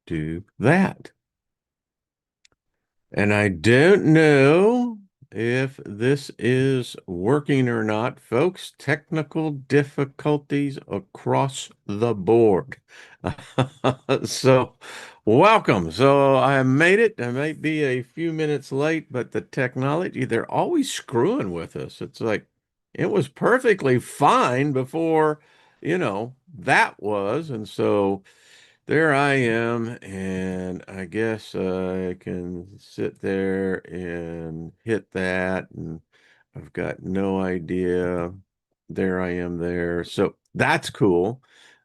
do that. And I don't know if this is working or not, folks. Technical difficulties across the board. So, welcome. So, I made it. I might be a few minutes late, but the technology, they're always screwing with us. It's like it was perfectly fine before, that was. And so, there I am, and I guess I can sit there and hit that, and I've got no idea. There I am there. So that's cool.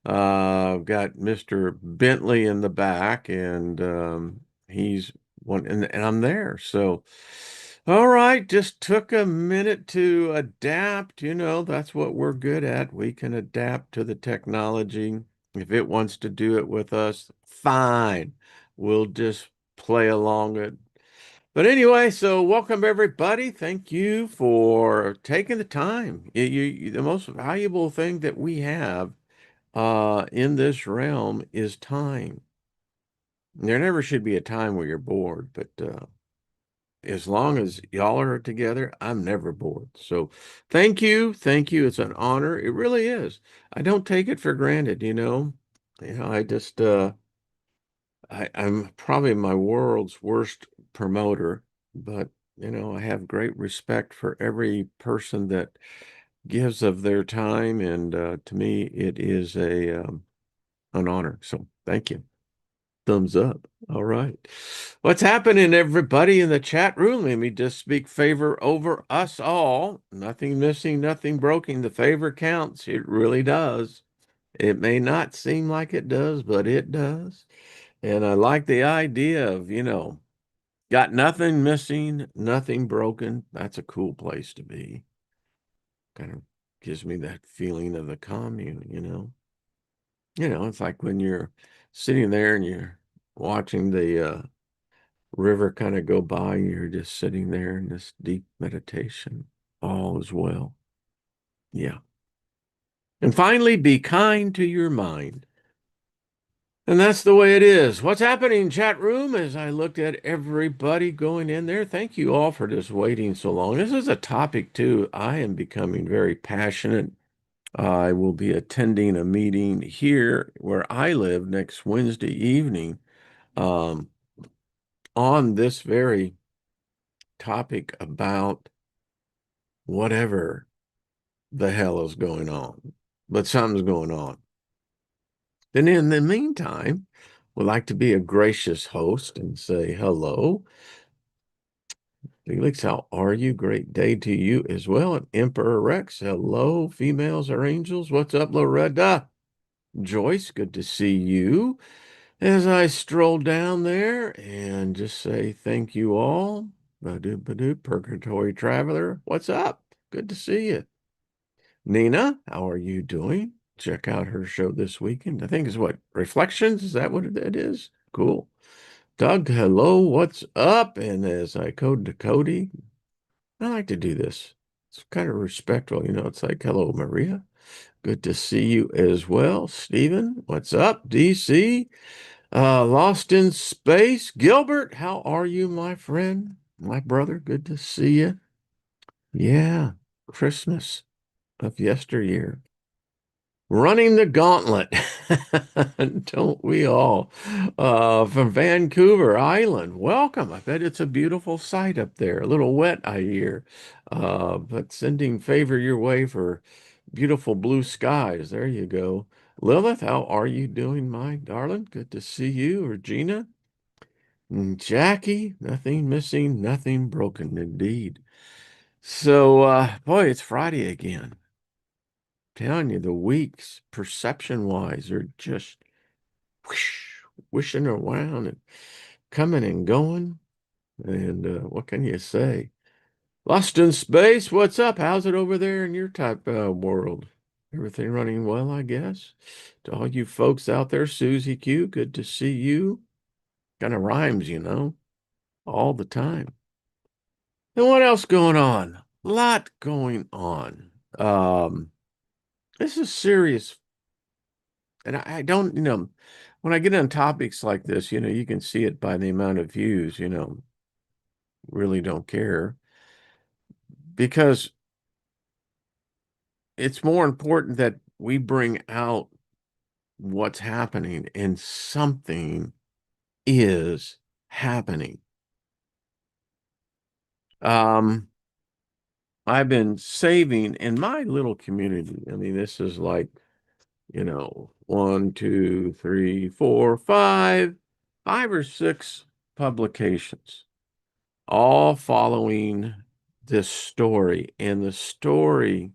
I've got Mr. Bentley in the back, and he's one, and I'm there. So, all right, just took a minute to adapt. That's what we're good at. We can adapt to the technology. If it wants to do it with us, fine. We'll just play along it. But anyway, so welcome everybody. Thank you for taking the time. The most valuable thing that we have in this realm is time. There never should be a time where you're bored, but as long as y'all are together, I'm never bored. So thank you. Thank you. It's an honor. It really is. I don't take it for granted, you know. I just I'm probably my world's worst promoter, but I have great respect for every person that gives of their time, and to me, it is a an honor. So thank you. Thumbs up. All right. What's happening, everybody in the chat room? Let me just speak favor over us all. Nothing missing, nothing broken. The favor counts. It really does. It may not seem like it does, but it does. And I like the idea of, got nothing missing, nothing broken. That's a cool place to be. Kind of gives me that feeling of the commune, you know. It's like when you're sitting there and you're watching the river kind of go by, you're just sitting there in this deep meditation. All is well. Yeah. And finally, be kind to your mind. And that's the way it is. What's happening, chat room? As I looked at everybody going in there, thank you all for just waiting so long. This is a topic, too. I am becoming very passionate. I will be attending a meeting here where I live next Wednesday evening um, on this very topic about whatever the hell is going on. But something's going on. And in the meantime, would like to be a gracious host and say hello. Felix, how are you? Great day to you as well. And Emperor Rex, hello, females or angels. What's up, Loretta? Joyce, good to see you. As I stroll down there and just say thank you all. Badoo, badoo, Purgatory Traveler, what's up? Good to see you. Nina, how are you doing? Check out her show this weekend. I think it's what, Reflections? Is that what it is? Cool. Doug, hello, what's up? And as I code to Cody, I like to do this. It's kind of respectful, it's like, hello, Maria. Good to see you as well. Stephen, what's up? DC, Lost in Space. Gilbert, how are you, my friend? My brother, good to see you. Yeah, Christmas of yesteryear. Running the gauntlet, don't we all? From Vancouver Island, welcome. I bet it's a beautiful sight up there. A little wet, I hear, but sending favor your way for beautiful blue skies. There you go. Lilith, how are you doing, my darling? Good to see you. Regina, and Jackie, nothing missing, nothing broken, indeed. So, boy, it's Friday again. Telling you, the weeks, perception-wise, are just whoosh, wishing around and coming and going. And what can you say? Lost in Space, what's up? How's it over there in your type world? Everything running well, I guess. To all you folks out there, Susie Q, good to see you. Kind of rhymes, all the time. And what else going on? A lot going on. This is serious. And I don't, when I get on topics like this, you can see it by the amount of views, really don't care because it's more important that we bring out what's happening, and something is happening. I've been saving in my little community. I mean, this is like, one, two, three, four, five or six publications, all following this story. And the story,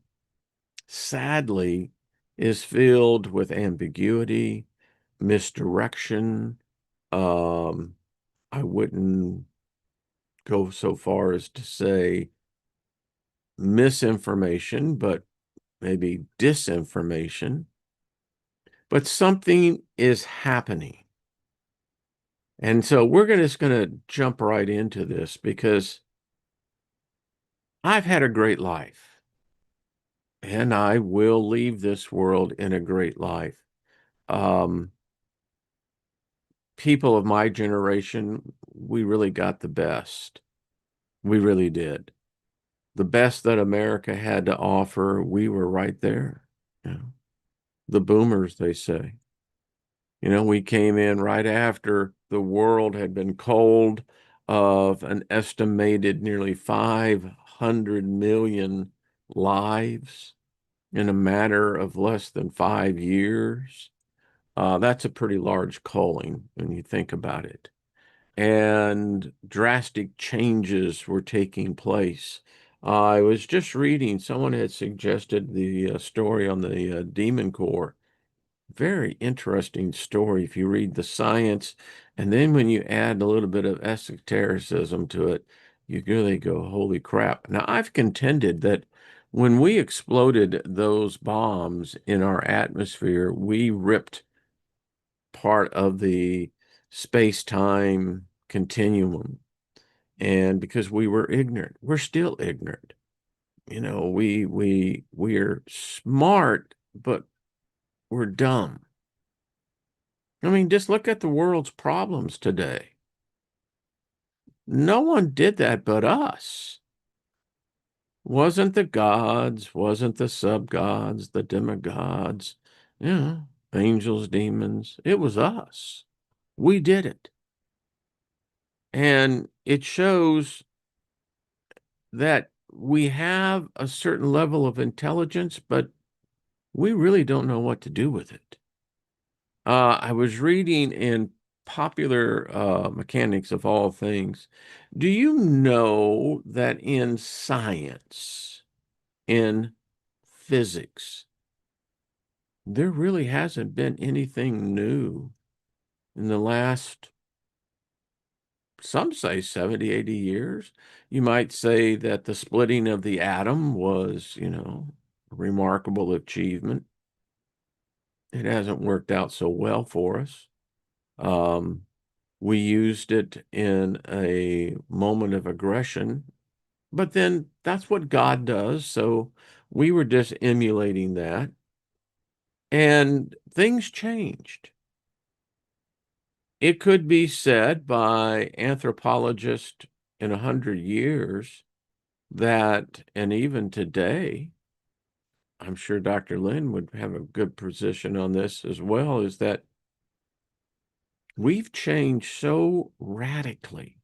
sadly, is filled with ambiguity, misdirection. Um, I wouldn't go so far as to say misinformation, but maybe disinformation. But something is happening. And so we're just going to jump right into this because I've had a great life and I will leave this world in a great life. Um, People of my generation, we really got the best. We really did. The best that America had to offer, we were right there. The boomers, they say. We came in right after the world had been cold of an estimated nearly 500 million lives in a matter of less than 5 years. That's a pretty large culling when you think about it. And drastic changes were taking place. I was just reading, someone had suggested the story on the Demon Core. Very interesting story if you read the science, and then when you add a little bit of esotericism to it, you really go, holy crap. Now, I've contended that when we exploded those bombs in our atmosphere, we ripped part of the space-time continuum. And because we were ignorant, we're still ignorant. We're smart, but we're dumb. I mean, just look at the world's problems today. No one did that but us. Wasn't the gods, wasn't the sub-gods, the demigods, angels, demons. It was us. We did it. And it shows that we have a certain level of intelligence, but we really don't know what to do with it. I was reading in Popular Mechanics of all things. Do you know that in science, in physics, there really hasn't been anything new in the last, some say 70, 80 years? You might say that the splitting of the atom was, a remarkable achievement. It hasn't worked out so well for us. Um, we used it in a moment of aggression, but then that's what God does. So we were just emulating that, and things changed. It could be said by anthropologists in 100 years that, and even today, I'm sure Dr. Lynn would have a good position on this as well, is that we've changed so radically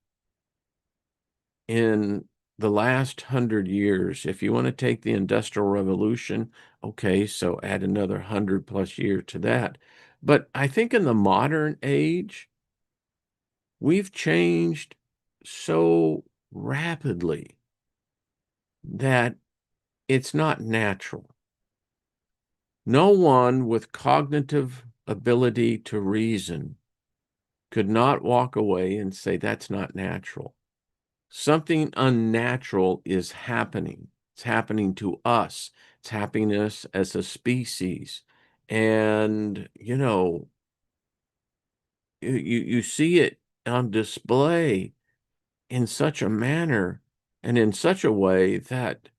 in the last 100 years. If you want to take the Industrial Revolution, okay, so add another 100+ years to that. But I think in the modern age, we've changed so rapidly that it's not natural. No one with cognitive ability to reason could not walk away and say that's not natural. Something unnatural is happening. It's happening to us. It's happening to us as a species. And, you see it on display in such a manner and in such a way that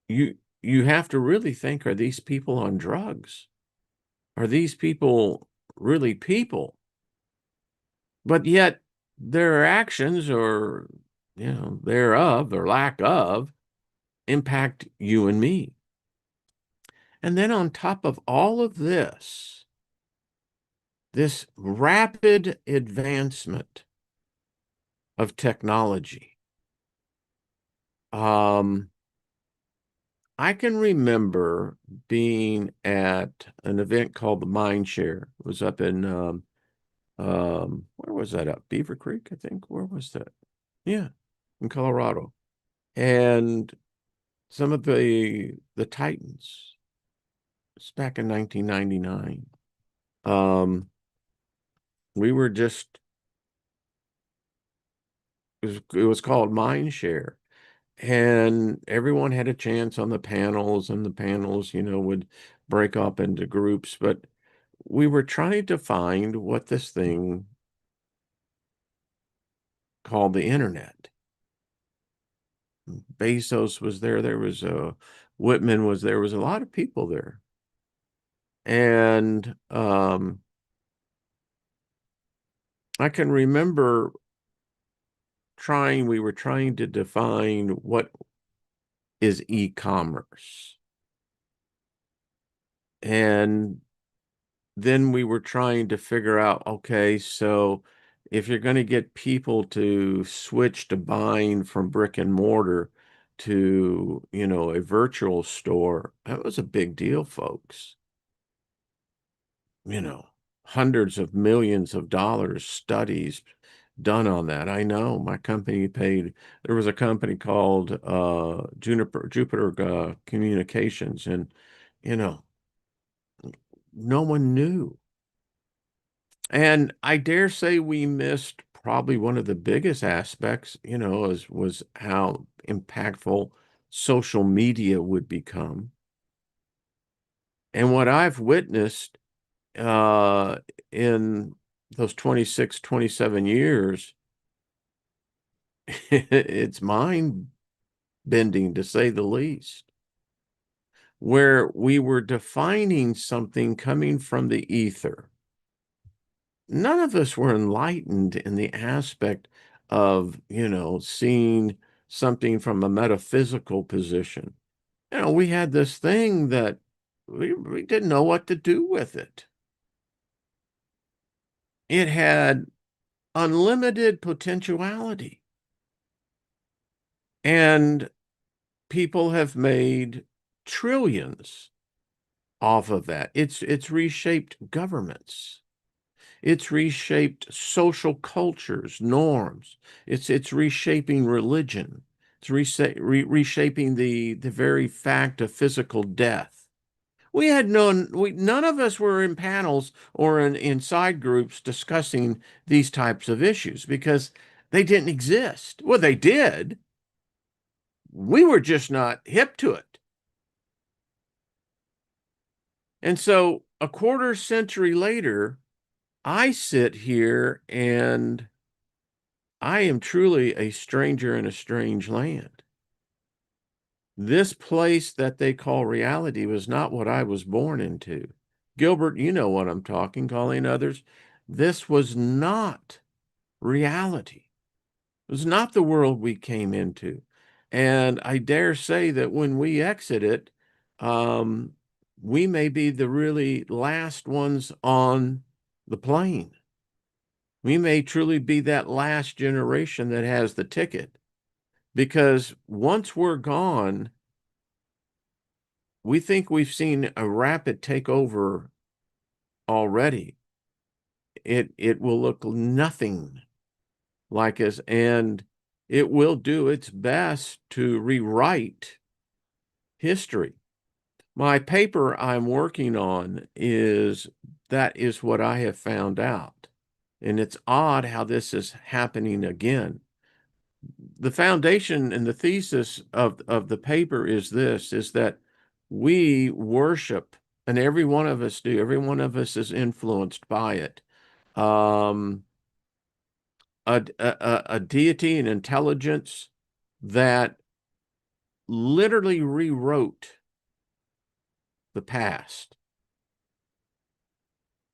you have to really think, are these people on drugs? Are these people really people, but yet their actions or, thereof or lack of impact you and me. And then on top of all of this rapid advancement of technology, I can remember being at an event called the Mindshare. It was up in where was that up? Beaver Creek, I think. Where was that? Yeah, in Colorado. And some of the Titans. It's back in 1999. We were just it was called Mindshare. And everyone had a chance on the panels, and the panels, would break up into groups. But we were trying to find what this thing called the internet. Bezos was there. There was Whitman was there. Was a lot of people there. And I can remember we were trying to define what is e-commerce. And then we were trying to figure out, okay, so if you're going to get people to switch to buying from brick and mortar to, a virtual store, that was a big deal, folks. Hundreds of millions of dollars studies done on that. I know my company paid. There was a company called Jupiter Communications, and you know, no one knew. And I dare say we missed probably one of the biggest aspects, was how impactful social media would become. And what I've witnessed uh, in those 26, 27 years, it's mind bending to say the least, where we were defining something coming from the ether. None of us were enlightened in the aspect of, seeing something from a metaphysical position. We had this thing that we didn't know what to do with it. It had unlimited potentiality. And people have made trillions off of that. It's reshaped governments. It's reshaped social cultures, norms. It's reshaping religion. It's reshaping the very fact of physical death. None of us were in panels or in side groups discussing these types of issues because they didn't exist. Well, they did. We were just not hip to it. And so a quarter century later, I sit here and I am truly a stranger in a strange land. This place that they call reality was not what I was born into. Gilbert, you know what I'm talking, calling others. This was not reality. It was not the world we came into. And I dare say that when we exit it, um, we may be the really last ones on the plane. We may truly be that last generation that has the ticket. Because once we're gone, we think we've seen a rapid takeover already. It will look nothing like us, and it will do its best to rewrite history. My paper I'm working on that is what I have found out. And it's odd how this is happening again. The foundation and the thesis of the paper is that we worship, and every one of us do, every one of us is influenced by it. Um, a deity, an intelligence that literally rewrote the past.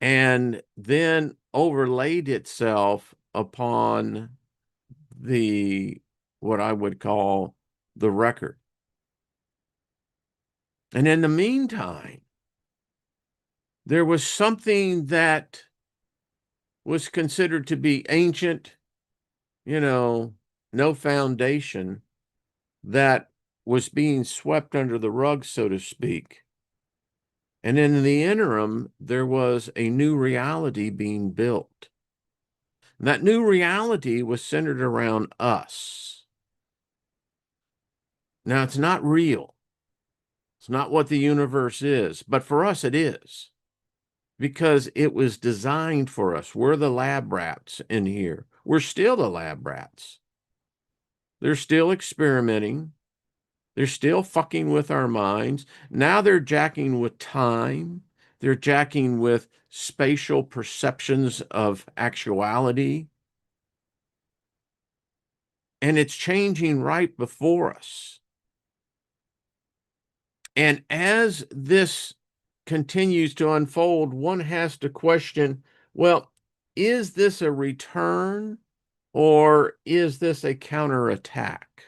and then overlaid itself upon the what I would call the record. And in the meantime, there was something that was considered to be ancient, no foundation, that was being swept under the rug, so to speak. And in the interim, there was a new reality being built. And that new reality was centered around us. Now, it's not real. It's not what the universe is, but for us, it is because it was designed for us. We're the lab rats in here. We're still the lab rats. They're still experimenting. They're still fucking with our minds. Now they're jacking with time. They're jacking with spatial perceptions of actuality. And it's changing right before us. And as this continues to unfold, one has to question, well, is this a return or is this a counterattack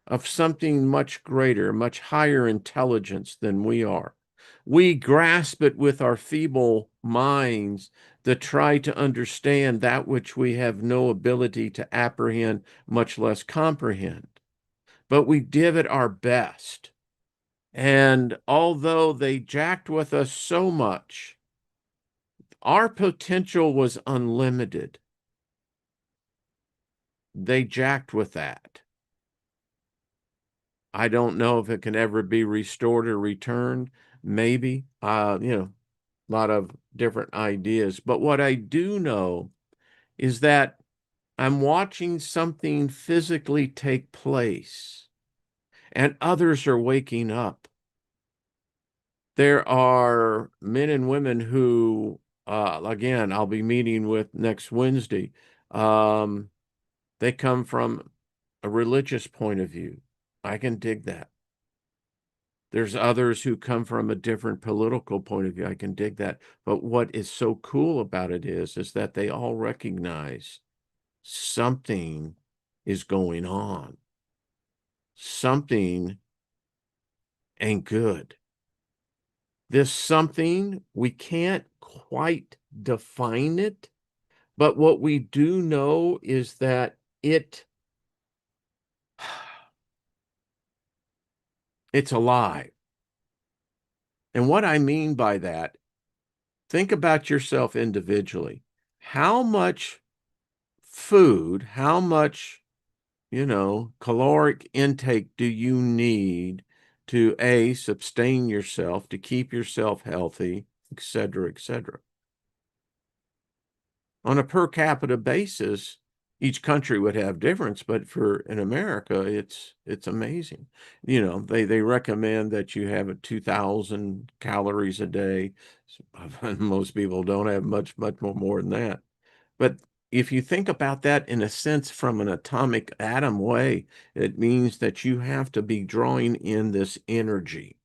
of something much greater, much higher intelligence than we are? We grasp it with our feeble minds that try to understand that which we have no ability to apprehend, much less comprehend. But we give it our best. And although they jacked with us so much, our potential was unlimited. They jacked with that. I don't know if it can ever be restored or returned. Maybe, a lot of different ideas. But what I do know is that I'm watching something physically take place and others are waking up. There are men and women who, again, I'll be meeting with next Wednesday. Um, they come from a religious point of view. I can dig that. There's others who come from a different political point of view. I can dig that. But what is so cool about it is that they all recognize something is going on. Something ain't good. This something, we can't quite define it, but what we do know is that it's alive. And what I mean by that, think about yourself individually. How much food, how much, caloric intake do you need to A, sustain yourself, to keep yourself healthy, et cetera, et cetera? On a per capita basis, each country would have difference, but for in America, it's amazing. They recommend that you have a 2,000 calories a day. Most people don't have much more than that. But if you think about that in a sense from an atomic atom way, it means that you have to be drawing in this energy.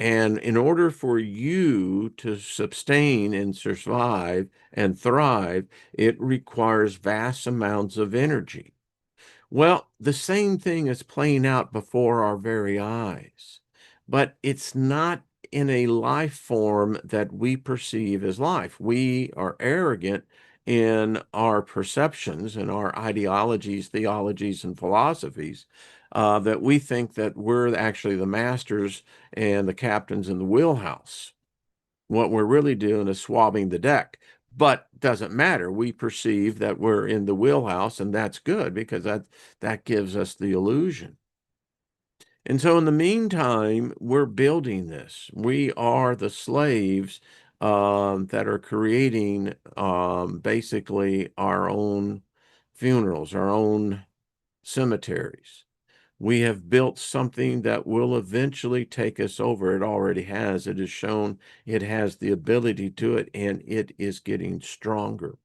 And in order for you to sustain and survive and thrive, it requires vast amounts of energy. Well, the same thing is playing out before our very eyes, but it's not in a life form that we perceive as life. We are arrogant in our perceptions and our ideologies, theologies, and philosophies that we think that we're actually the masters and the captains in the wheelhouse. What we're really doing is swabbing the deck, but doesn't matter. We perceive that we're in the wheelhouse, and that's good because that gives us the illusion. And so in the meantime, we're building this. We are the slaves that are creating basically our own funerals, our own cemeteries. We have built something that will eventually take us over. It already has. It has shown it has the ability to it, and it is getting stronger.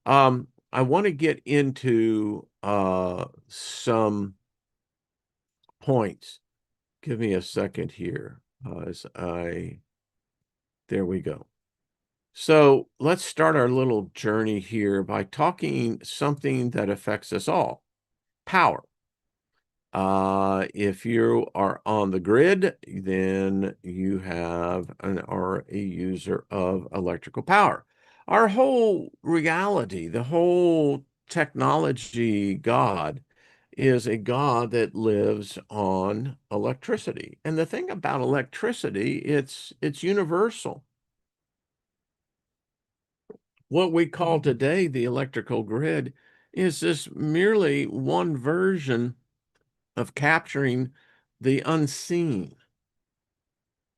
I want to get into some points. Give me a second here there we go. So let's start our little journey here by talking something that affects us all, power. If you are on the grid, then you are a user of electrical power. Our whole reality, the whole technology God is a God that lives on electricity. And the thing about electricity, it's universal. What we call today the electrical grid is just merely one version of capturing the unseen.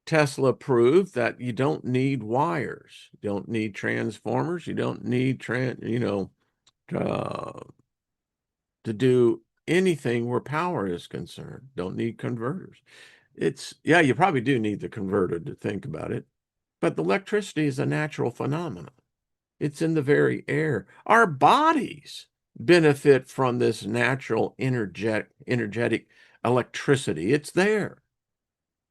Tesla proved that you don't need wires, you don't need transformers, you don't need uh, to do anything where power is concerned. Don't need converters. Yeah, you probably do need the converter to think about it, but the electricity is a natural phenomenon. It's in the very air. Our bodies benefit from this natural energetic electricity. It's there.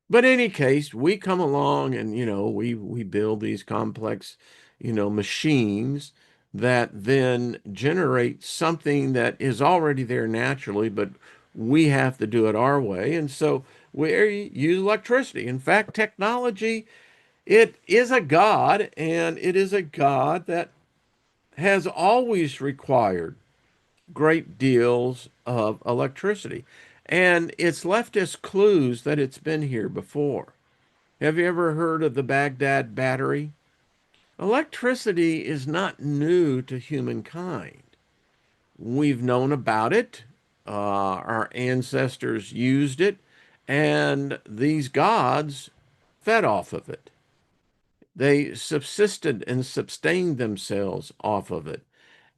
But in any case, we come along and we build these complex, machines that then generate something that is already there naturally, but we have to do it our way. And so we use electricity. In fact, technology, it is a god, and it is a god that has always required great deals of electricity. And it's left us clues that it's been here before. Have you ever heard of the Baghdad battery? Electricity is not new to humankind. We've known about it. Our ancestors used it, and these gods fed off of it. They subsisted and sustained themselves off of it.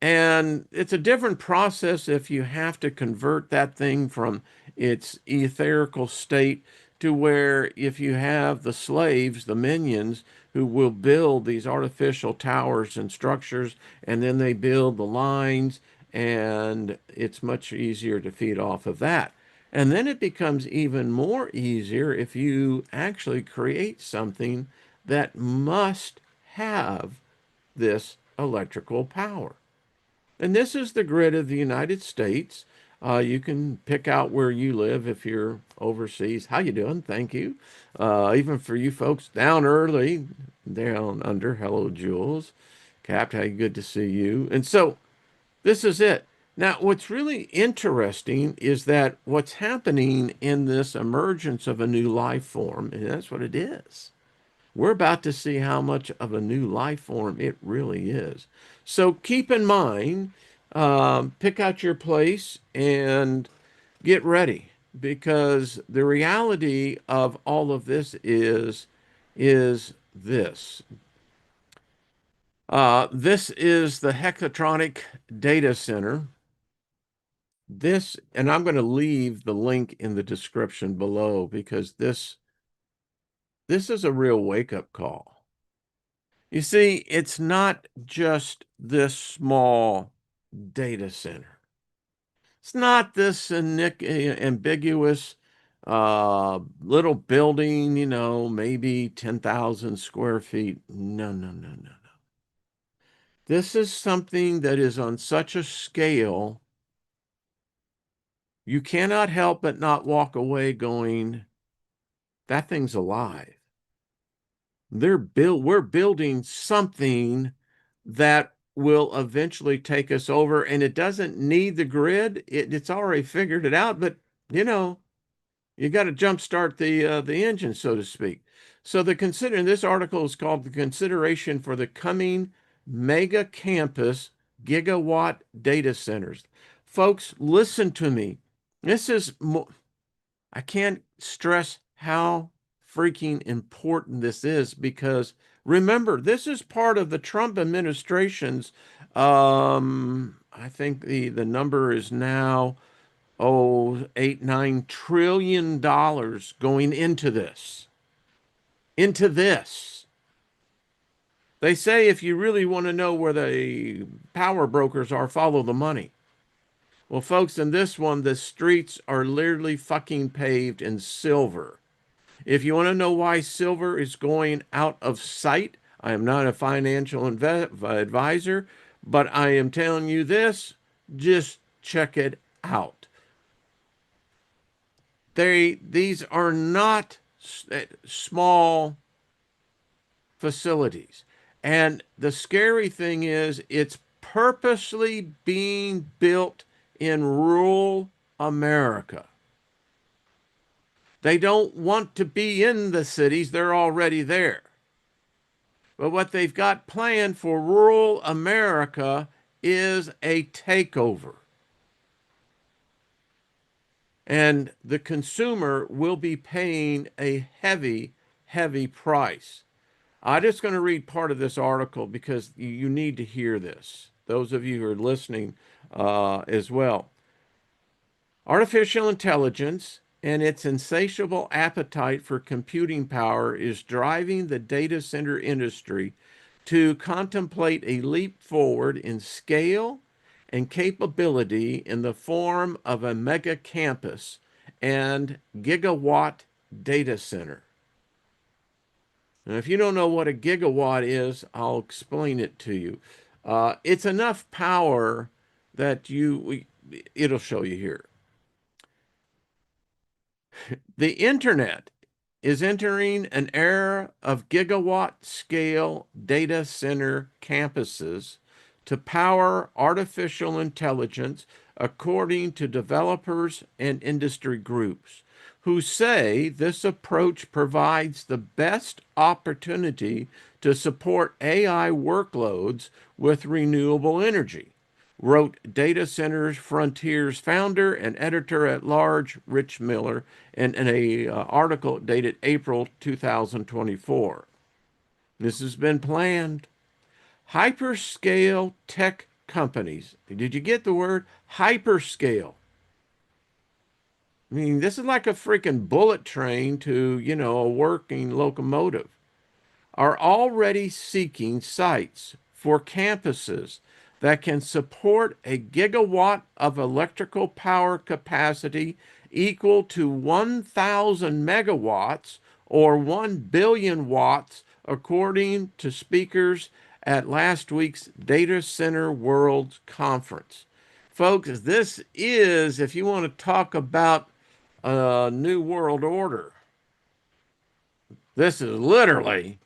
And it's a different process if you have to convert that thing from its etherical state to where if you have the slaves, the minions, who will build these artificial towers and structures, and then they build the lines, and it's much easier to feed off of that. And then it becomes even more easier if you actually create something that must have this electrical power. And this is the grid of the United States. You can pick out where you live if you're overseas. How you doing? Thank you. Even for you folks down early, down under. Hello, Jules. Cap, how good to see you. And so this is it. Now, what's really interesting is that what's happening in this emergence of a new life form, and that's what it is. We're about to see how much of a new life form it really is. So keep in mind, pick out your place and get ready because the reality of all of this is this. This is the Hexatronic Data Center. And I'm going to leave the link in the description below because this is a real wake-up call. You see, it's not just this small data center. It's not this ambiguous little building, maybe 10,000 square feet. No, no, no, no, no. This is something that is on such a scale, you cannot help but not walk away going, that thing's alive. We're building something that will eventually take us over, and it doesn't need the grid. It's already figured it out, but you know, you got to jumpstart the engine, so to speak. So this article is called "The Consideration for the Coming Mega Campus Gigawatt Data Centers." Folks, listen to me. This is I can't stress how freaking important this is because remember, this is part of the Trump administration's, I think the number is now, 8, $9 trillion going into this. Into this. They say if you really want to know where the power brokers are, follow the money. Well, folks, in this one, the streets are literally fucking paved in silver. If you want to know why silver is going out of sight, I am not a financial advisor, but I am telling you this, just check it out. These are not small facilities. And the scary thing is, it's purposely being built in rural America. They don't want to be in the cities, they're already there. But what they've got planned for rural America is a takeover. And the consumer will be paying a heavy, heavy price. I'm just going to read part of this article because you need to hear this. Those of you who are listening as well. Artificial intelligence and its insatiable appetite for computing power is driving the data center industry to contemplate a leap forward in scale and capability in the form of a mega campus and gigawatt data center. And if you don't know what a gigawatt is, I'll explain it to you. It's enough power that it'll show you here. The internet is entering an era of gigawatt scale data center campuses to power artificial intelligence, according to developers and industry groups, who say this approach provides the best opportunity to support AI workloads with renewable energy, wrote Data Centers Frontiers founder and editor at large Rich Miller in a article dated April 2024. This has been planned. Hyperscale tech companies. Did you get the word hyperscale? I mean, this is like a freaking bullet train to, a working locomotive. Are already seeking sites for campuses that can support a gigawatt of electrical power capacity equal to 1,000 megawatts or 1 billion watts, according to speakers at last week's Data Center World Conference. Folks, this is, if you want to talk about a new world order, this is literally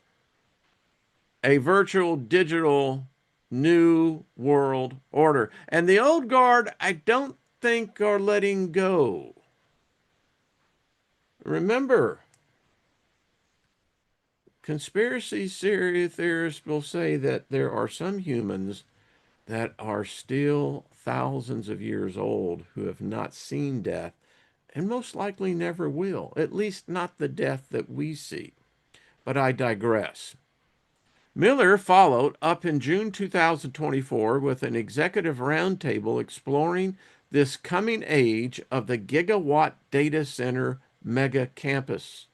a virtual digital new world order. And the old guard, I don't think are letting go. Remember, conspiracy theorists will say that there are some humans that are still thousands of years old who have not seen death and most likely never will, at least not the death that we see. But I digress. Miller followed up in June 2024 with an executive roundtable exploring this coming age of the gigawatt data center mega campus.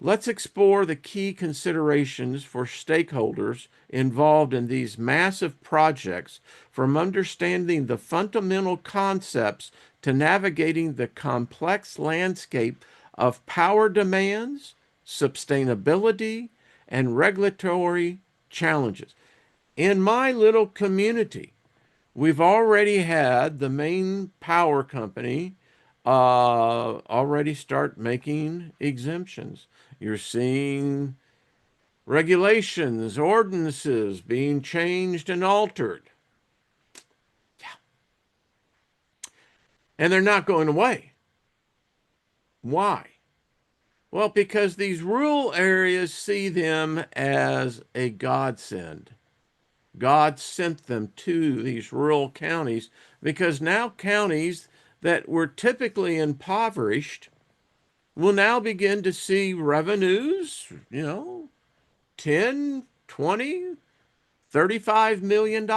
Let's explore the key considerations for stakeholders involved in these massive projects, from understanding the fundamental concepts to navigating the complex landscape of power demands, sustainability, and regulatory challenges. In my little community, we've already had the main power company already start making exemptions. You're seeing regulations, ordinances being changed and altered. Yeah. And they're not going away. Why? Well, because these rural areas see them as a godsend. God sent them to these rural counties because now counties that were typically impoverished will now begin to see revenues, 10, 20, $35 million.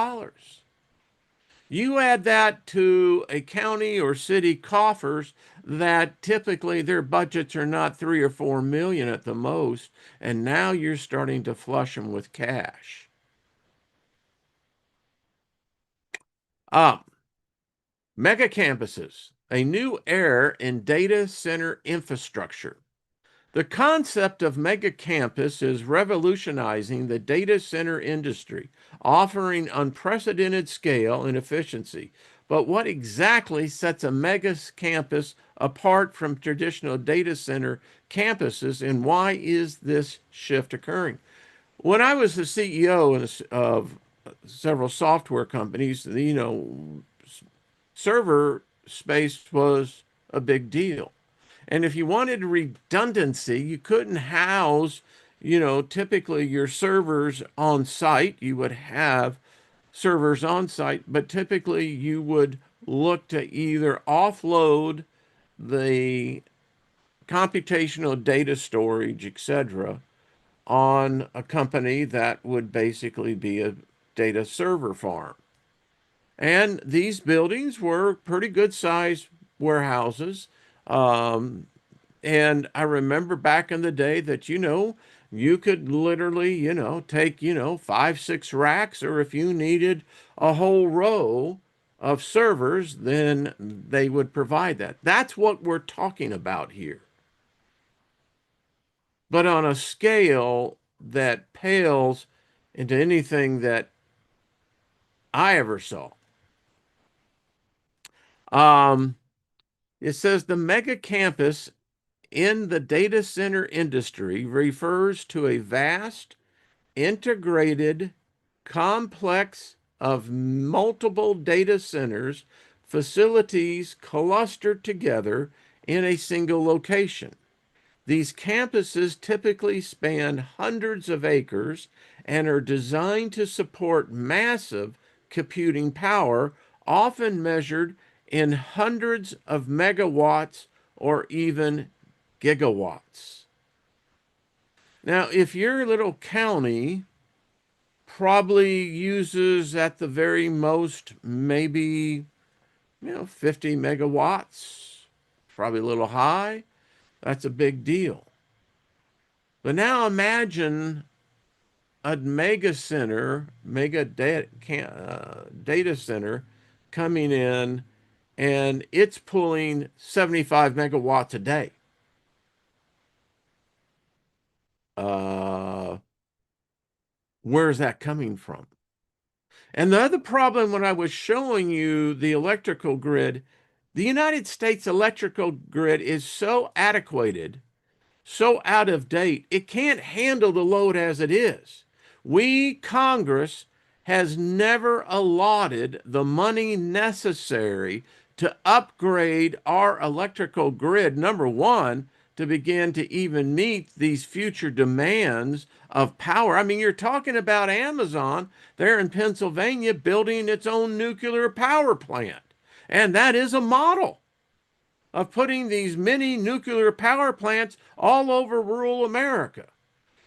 You add that to a county or city coffers that typically their budgets are not 3 or 4 million at the most, and now you're starting to flush them with cash. Mega campuses, a new era in data center infrastructure. The concept of mega campus is revolutionizing the data center industry, offering unprecedented scale and efficiency. But what exactly sets a mega campus apart from traditional data center campuses, and why is this shift occurring? When I was the CEO of several software companies, server space was a big deal. And if you wanted redundancy, you couldn't house, typically your servers on site. You would have servers on site, but typically you would look to either offload the computational data storage, etc., on a company that would basically be a data server farm. And these buildings were pretty good sized warehouses. Um, and I remember back in the day that, you could literally, take, 5, 6 racks, or if you needed a whole row of servers, then they would provide that. That's what we're talking about here. But on a scale that pales into anything that I ever saw. Um, it says the mega campus in the data center industry refers to a vast, integrated, complex of multiple data centers, facilities clustered together in a single location. These campuses typically span hundreds of acres and are designed to support massive computing power, often measured in hundreds of megawatts or even gigawatts. Now, if your little county probably uses at the very most maybe 50 megawatts, probably a little high, that's a big deal. But now imagine a data center coming in, and it's pulling 75 megawatts a day. Uh, where's that coming from? And the other problem when I was showing you the electrical grid, the United States electrical grid is so antiquated, so out of date, it can't handle the load as it is. Congress, has never allotted the money necessary to upgrade our electrical grid, number one, to begin to even meet these future demands of power. I mean, you're talking about Amazon there in Pennsylvania building its own nuclear power plant. And that is a model of putting these mini nuclear power plants all over rural America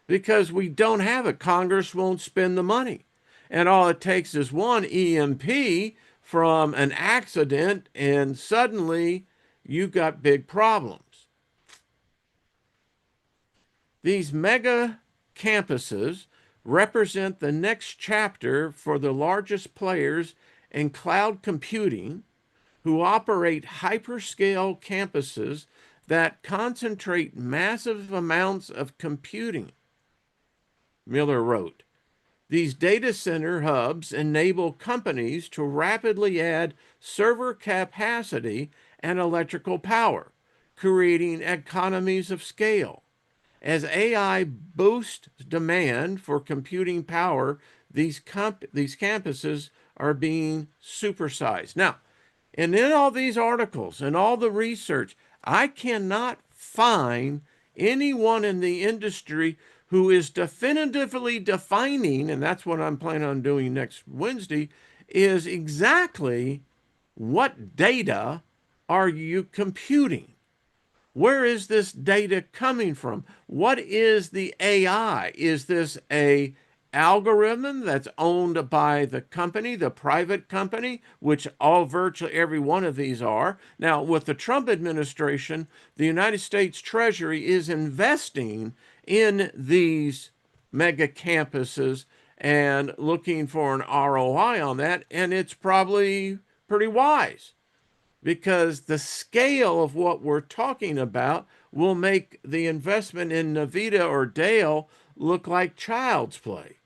because we don't have it. Congress won't spend the money. And all it takes is one EMP from an accident, and suddenly you've got big problems. These mega campuses represent the next chapter for the largest players in cloud computing who operate hyperscale campuses that concentrate massive amounts of computing. Miller wrote, these data center hubs enable companies to rapidly add server capacity and electrical power, creating economies of scale. As AI boosts demand for computing power, these campuses are being supersized. Now, and in all these articles and all the research, I cannot find anyone in the industry who is definitively defining, and that's what I'm planning on doing next Wednesday, is exactly what data are you computing? Where is this data coming from? What is the AI? Is this a algorithm that's owned by the company, the private company, which virtually every one of these are? Now, with the Trump administration, the United States Treasury is investing in these mega campuses and looking for an ROI on that, and it's probably pretty wise because the scale of what we're talking about will make the investment in Navita or Dale look like child's play.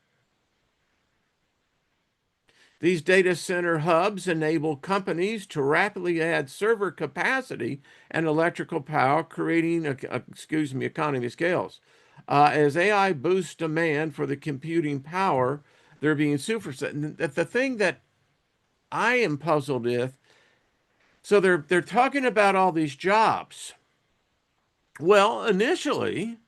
These data center hubs enable companies to rapidly add server capacity and electrical power, creating, economy of scales. As AI boosts demand for the computing power, they're being superset. The thing that I am puzzled with, so they're talking about all these jobs. Well, initially,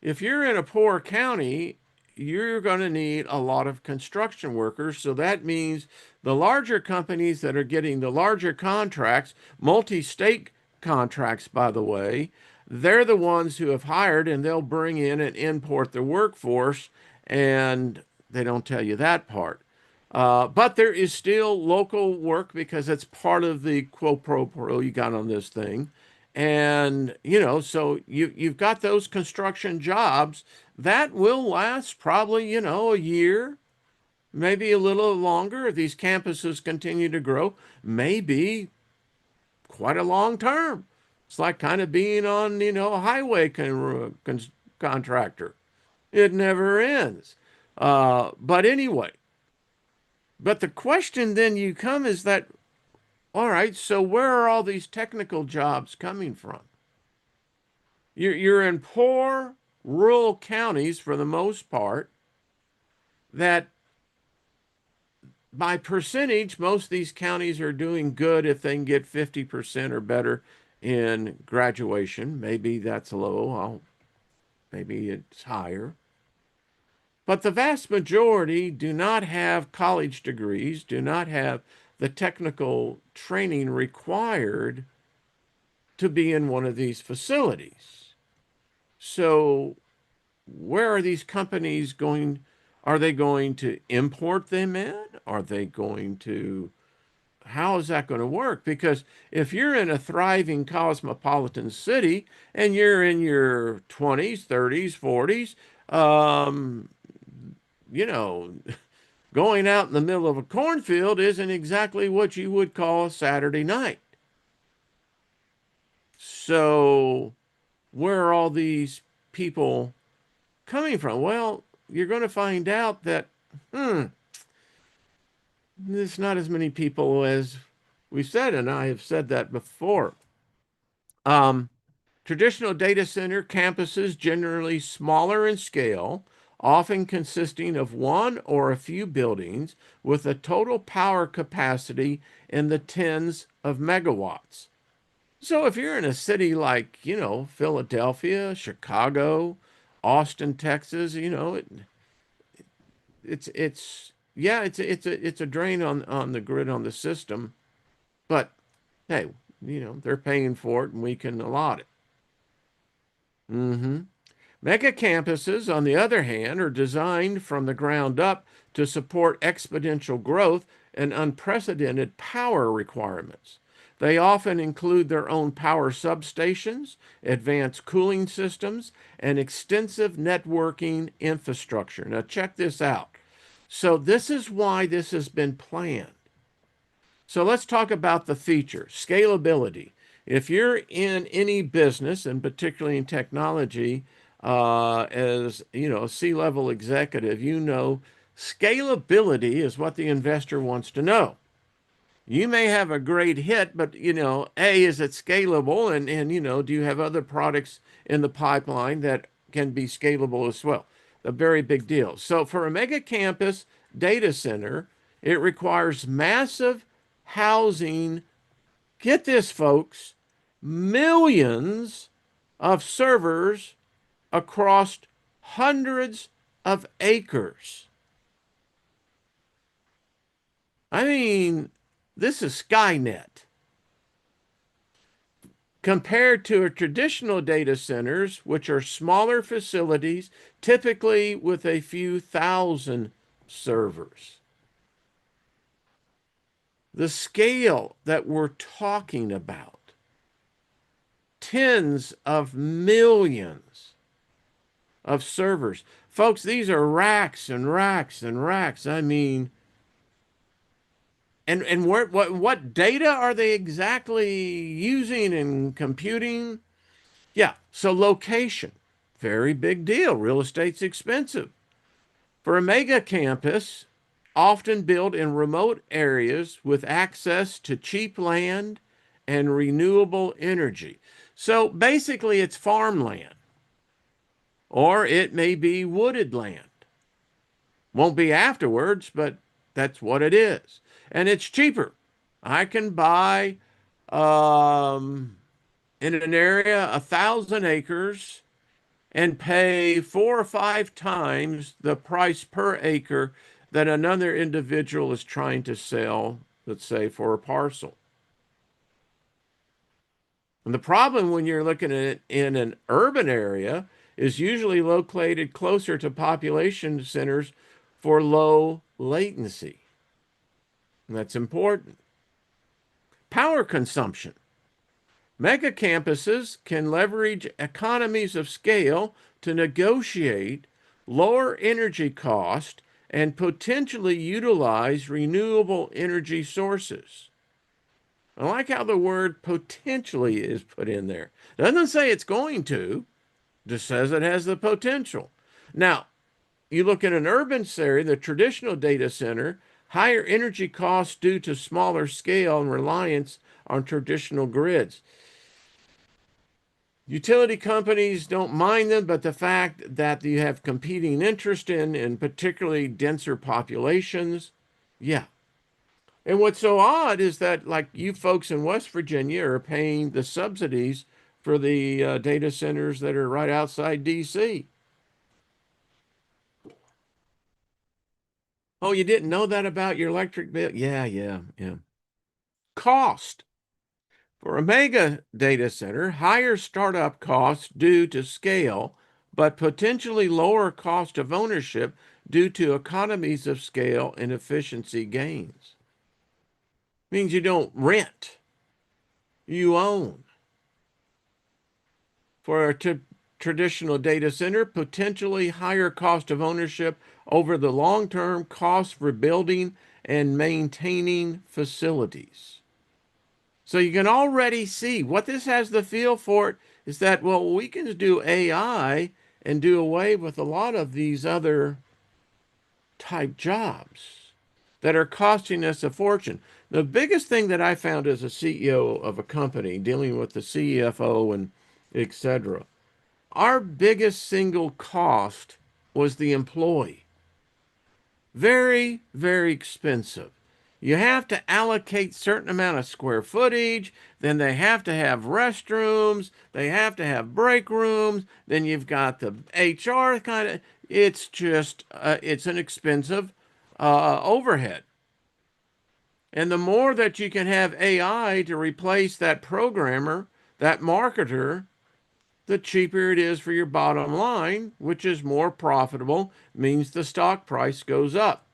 if you're in a poor county, you're going to need a lot of construction workers. So that means the larger companies that are getting the larger contracts, multi-state contracts, by the way, they're the ones who have hired and they'll bring in and import the workforce. And they don't tell you that part. But there is still local work because it's part of the quo pro pro you got on this thing. And, so you've got those construction jobs that will last probably, a year, maybe a little longer. If these campuses continue to grow, maybe quite a long term. It's like kind of being on, a highway contractor. It never ends. But anyway, but the question then you come is that, all right, so where are all these technical jobs coming from? You're in poor rural counties for the most part that by percentage, most of these counties are doing good if they can get 50% or better in graduation. Maybe that's low. Maybe it's higher. But the vast majority do not have college degrees, do not have the technical training required to be in one of these facilities. So where are these companies going? Are they going to import them in? Are they going to, how is that going to work? Because if you're in a thriving cosmopolitan city and you're in your 20s, 30s, 40s, you know, going out in the middle of a cornfield isn't exactly what you would call a Saturday night. So where are all these people coming from? Well, you're going to find out that, there's not as many people as we said, and I have said that before. Um, Traditional data center campuses, generally smaller in scale, often consisting of one or a few buildings with a total power capacity in the tens of megawatts. So if you're in a city like, Philadelphia, Chicago, Austin, Texas, it's yeah, it's a drain on the grid, on the system, but hey, they're paying for it and we can allot it. Mm-hmm. Mega campuses, on the other hand, are designed from the ground up to support exponential growth and unprecedented power requirements. They often include their own power substations, advanced cooling systems, and extensive networking infrastructure. Now, check this out. So, this is why this has been planned. So let's talk about the feature, scalability. If you're in any business, and particularly in technology, as a C-level executive, scalability is what the investor wants to know. You may have a great hit, but A, is it scalable? And do you have other products in the pipeline that can be scalable as well? A very big deal. So for a mega campus data center, it requires massive housing. Get this, folks, millions of servers across hundreds of acres. I mean, this is Skynet. Compared to a traditional data centers, which are smaller facilities, typically with a few thousand servers. The scale that we're talking about, tens of millions of servers. Folks, these are racks and racks and racks. I mean, and what data are they exactly using and computing? Yeah, so location, very big deal. Real estate's expensive. For a mega campus, often built in remote areas with access to cheap land and renewable energy. So basically, it's farmland, or it may be wooded land. Won't be afterwards, but that's what it is. And it's cheaper. I can buy in an area 1,000 acres and pay 4 or 5 times the price per acre that another individual is trying to sell, let's say, for a parcel. And the problem when you're looking at it in an urban area is usually located closer to population centers for low latency. And that's important. Power consumption. Mega campuses can leverage economies of scale to negotiate lower energy cost and potentially utilize renewable energy sources. I like how the word potentially is put in there. It doesn't say it's going to, just says it has the potential. Now, you look at an urban area, the traditional data center, higher energy costs due to smaller scale and reliance on traditional grids. Utility companies don't mind them, but the fact that you have competing interest in particularly denser populations, yeah. And what's so odd is that, like, you folks in West Virginia are paying the subsidies for the data centers that are right outside D.C. Oh, you didn't know that about your electric bill? Yeah, yeah, yeah. Cost. For a mega data center, higher startup costs due to scale, but potentially lower cost of ownership due to economies of scale and efficiency gains. Means you don't rent, you own. For a traditional data center, potentially higher cost of ownership over the long-term cost for building and maintaining facilities. So you can already see what this has the feel for it is that, well, we can do AI and do away with a lot of these other type jobs that are costing us a fortune. The biggest thing that I found as a CEO of a company dealing with the CFO and etc., our biggest single cost was the employee. Very, very expensive. You have to allocate certain amount of square footage, then they have to have restrooms, they have to have break rooms, then you've got the HR kind of, it's just, it's an expensive overhead. And the more that you can have AI to replace that programmer, that marketer, the cheaper it is for your bottom line, which is more profitable, means the stock price goes up.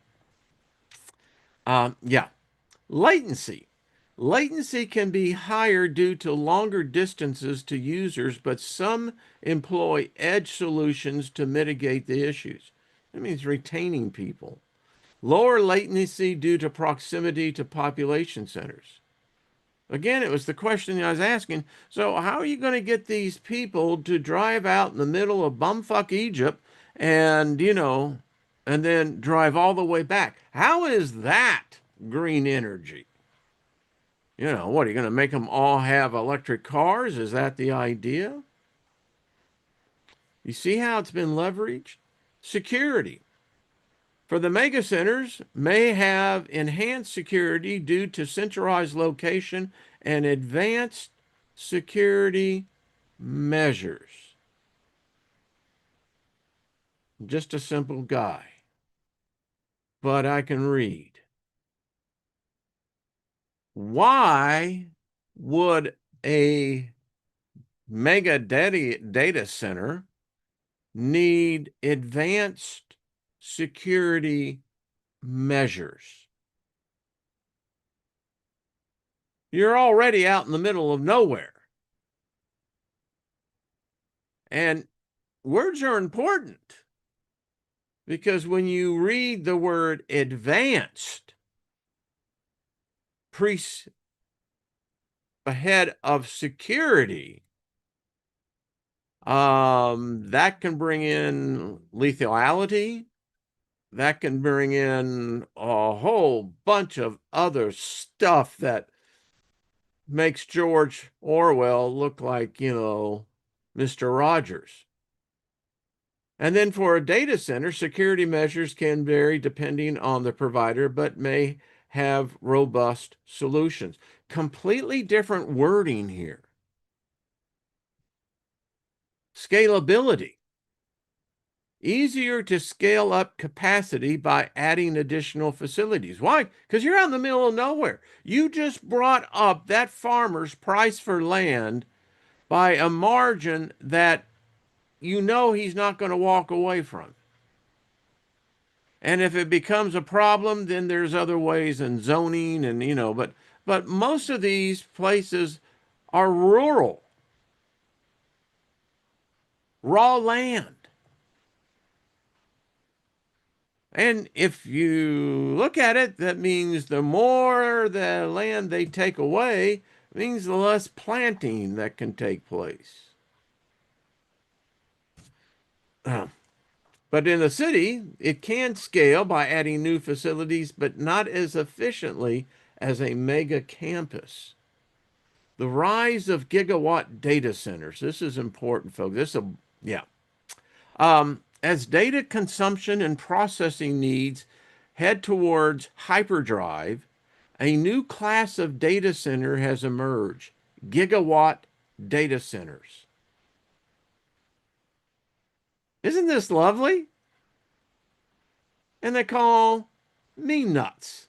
Yeah. Latency. Latency can be higher due to longer distances to users, but some employ edge solutions to mitigate the issues. That means retaining people. Lower latency due to proximity to population centers. Again, it was the question I was asking. So, how are you going to get these people to drive out in the middle of bumfuck Egypt and, and then drive all the way back? How is that green energy? What are you going to make them all have electric cars? Is that the idea? You see how it's been leveraged? Security. For the mega centers, may have enhanced security due to centralized location and advanced security measures. Just a simple guy, but I can read. Why would a mega data center need advanced security measures? You're already out in the middle of nowhere. And words are important because when you read the word advanced pre- ahead of security, That can bring in lethality. That can bring in a whole bunch of other stuff that makes George Orwell look like, Mr. Rogers. And then for a data center, security measures can vary depending on the provider, but may have robust solutions. Completely different wording here. Scalability. Easier to scale up capacity by adding additional facilities. Why? Because you're out in the middle of nowhere. You just brought up that farmer's price for land by a margin that he's not going to walk away from. And if it becomes a problem, then there's other ways and zoning and but most of these places are rural, raw land. And if you look at it, that means the more the land they take away means the less planting that can take place. But in the city, it can scale by adding new facilities, but not as efficiently as a mega campus. The rise of gigawatt data centers. This is important, folks. Yeah. As data consumption and processing needs head towards hyperdrive, a new class of data center has emerged: gigawatt data centers. Isn't this lovely? And they call me nuts.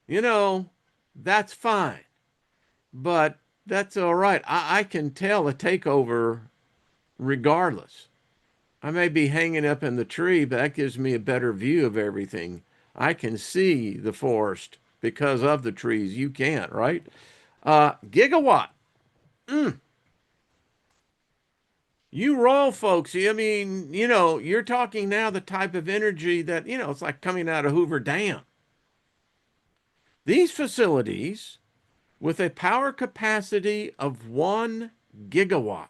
You know, that's fine, but that's all right. I can tell a takeover regardless. I may be hanging up in the tree, but that gives me a better view of everything. I can see the forest because of the trees. You can't, right? Gigawatt. Mm. You roll, folks. I mean, you're talking now the type of energy that, it's like coming out of Hoover Dam. These facilities, with a power capacity of 1 gigawatt,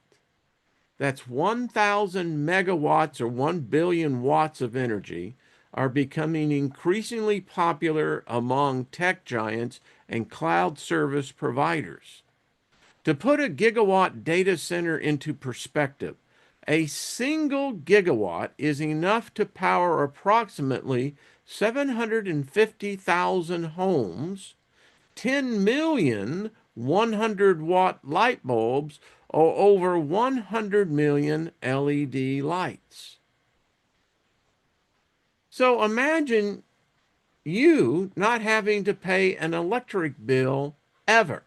that's 1,000 megawatts or 1 billion watts of energy, are becoming increasingly popular among tech giants and cloud service providers. To put a gigawatt data center into perspective, a single gigawatt is enough to power approximately 750,000 homes, 10 million 100-watt light bulbs, or over 100 million LED lights. So imagine you not having to pay an electric bill ever.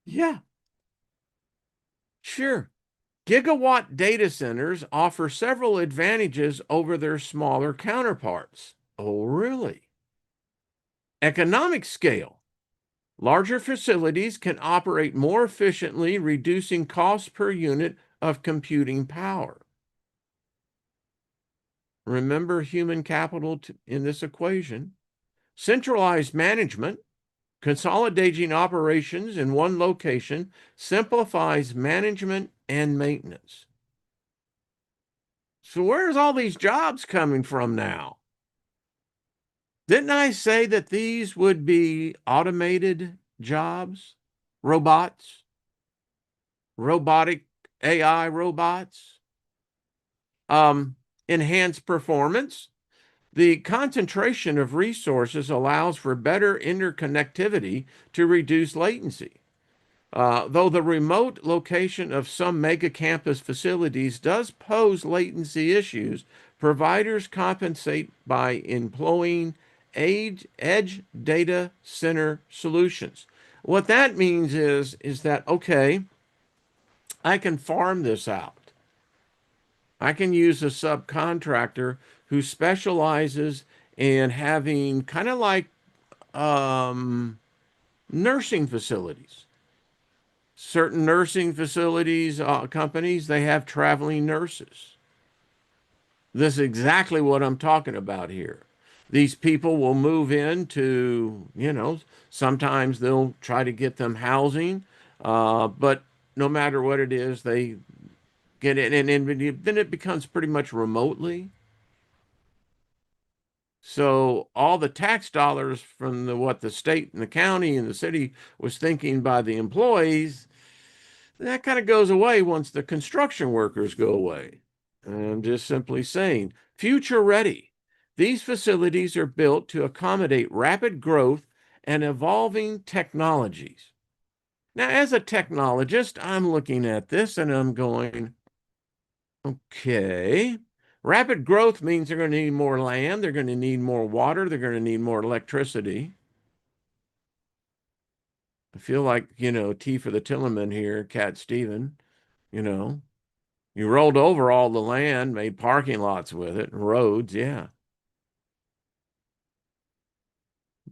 Yeah, sure. Gigawatt data centers offer several advantages over their smaller counterparts. Oh, really? Economic scale. Larger facilities can operate more efficiently, reducing costs per unit of computing power. Remember human capital in this equation. Centralized management. Consolidating operations in one location simplifies management and maintenance. So where's all these jobs coming from now? Didn't I say that these would be automated jobs? Robots? Robotic AI robots? Enhanced performance. The concentration of resources allows for better interconnectivity to reduce latency. Though the remote location of some mega campus facilities does pose latency issues, providers compensate by employing edge data center solutions. What that means is that, okay, I can farm this out. I can use a subcontractor who specializes in having kind of like nursing facilities. Certain nursing facilities, companies, they have traveling nurses. This is exactly what I'm talking about here. These people will move into, sometimes they'll try to get them housing, but no matter what it is, they get it, and then it becomes pretty much remotely. So all the tax dollars from what the state and the county and the city was thinking by the employees, that kind of goes away once the construction workers go away. I'm just simply saying, future ready. These facilities are built to accommodate rapid growth and evolving technologies. Now, as a technologist, I'm looking at this and I'm going, okay. Rapid growth means they're going to need more land, they're going to need more water, they're going to need more electricity. I feel like, T for the Tillerman here, Cat Steven, you know. You rolled over all the land, made parking lots with it, roads, yeah.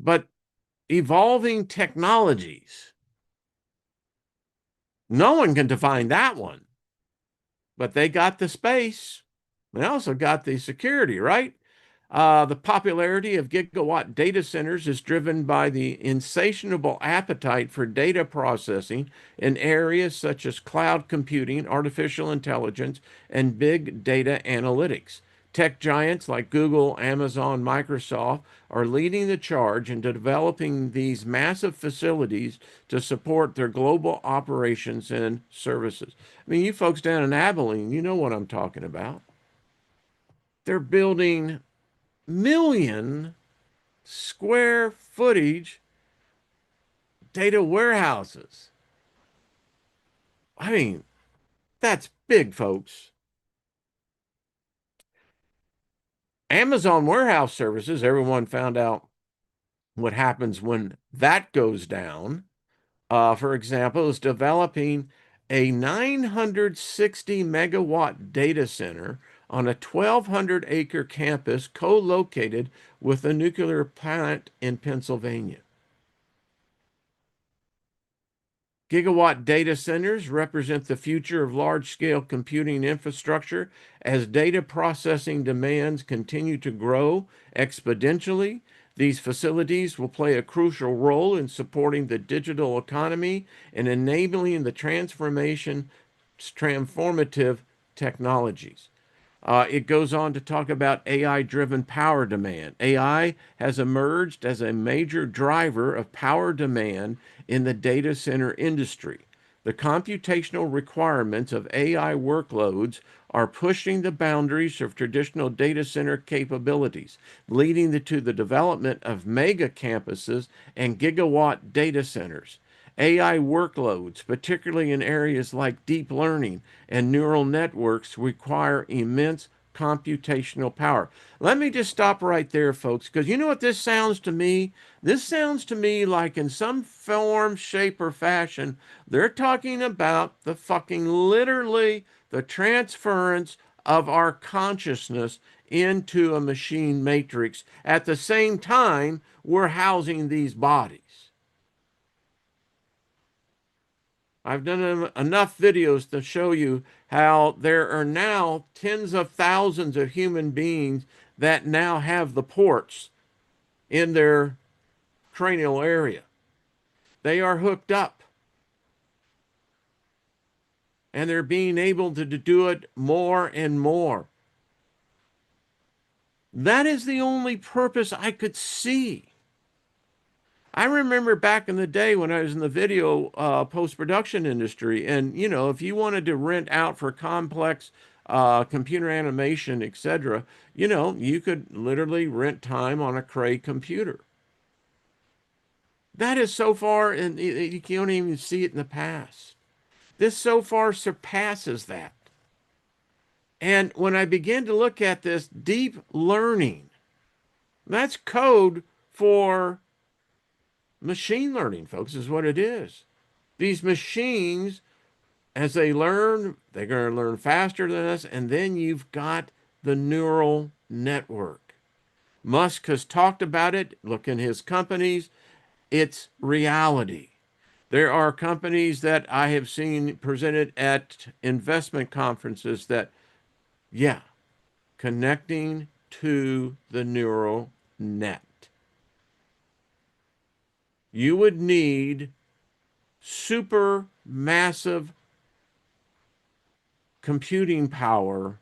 But evolving technologies, no one can define that one, but they got the space. They also got the security, right? The popularity of gigawatt data centers is driven by the insatiable appetite for data processing in areas such as cloud computing, artificial intelligence, and big data analytics. Tech giants like Google, Amazon, Microsoft are leading the charge in developing these massive facilities to support their global operations and services. I mean, you folks down in Abilene, you know what I'm talking about. They're building million square footage data warehouses. I mean, that's big, folks. Amazon Warehouse Services, everyone found out what happens when that goes down. For example, is developing a 960 megawatt data center on a 1,200-acre campus co-located with a nuclear plant in Pennsylvania. Gigawatt data centers represent the future of large-scale computing infrastructure as data processing demands continue to grow exponentially. These facilities will play a crucial role in supporting the digital economy and enabling the transformative technologies. It goes on to talk about AI-driven power demand. AI has emerged as a major driver of power demand in the data center industry. The computational requirements of AI workloads are pushing the boundaries of traditional data center capabilities, leading to the development of mega campuses and gigawatt data centers. AI workloads, particularly in areas like deep learning and neural networks, require immense computational power. Let me just stop right there, folks, because you know what this sounds to me? This sounds to me like in some form, shape, or fashion, they're talking about the fucking literally the transference of our consciousness into a machine matrix. At the same time, we're housing these bodies. I've done enough videos to show you how there are now tens of thousands of human beings that now have the ports in their cranial area. They are hooked up and they're being able to do it more and more. That is the only purpose I could see. I remember back in the day when I was in the video post-production industry, and if you wanted to rent out for complex computer animation, etc., you could literally rent time on a Cray computer. That is so far, and you can't even see it in the past. This so far surpasses that. And when I begin to look at this deep learning, that's code for machine learning, folks, is what it is. These machines, as they learn, they're going to learn faster than us. And then you've got the neural network. Musk has talked about it. Look in his companies. It's reality. There are companies that I have seen presented at investment conferences that, yeah, connecting to the neural net. You would need super massive computing power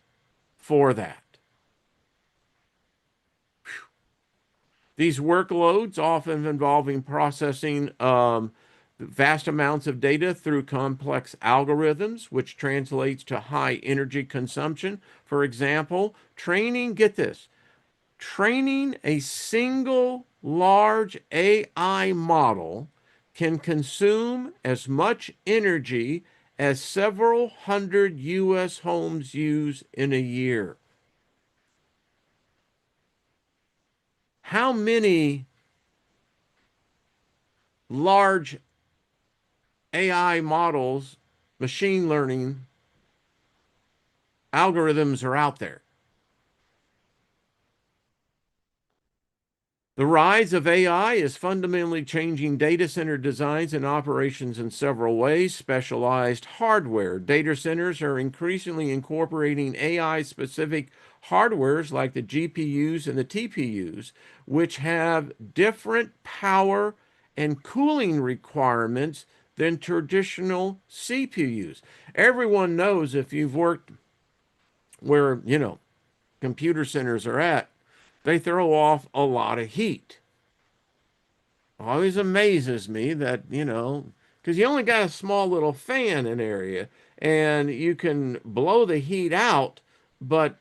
for that. These workloads, often involving processing vast amounts of data through complex algorithms, which translates to high energy consumption. For example, get this, training a single large AI model can consume as much energy as several hundred US homes use in a year. How many large AI models, machine learning algorithms are out there? The rise of AI is fundamentally changing data center designs and operations in several ways. Specialized hardware. Data centers are increasingly incorporating AI specific hardwares like the GPUs and the TPUs, which have different power and cooling requirements than traditional CPUs. Everyone knows, if you've worked where, computer centers are at, they throw off a lot of heat. Always amazes me that, because you only got a small little fan in area and you can blow the heat out, but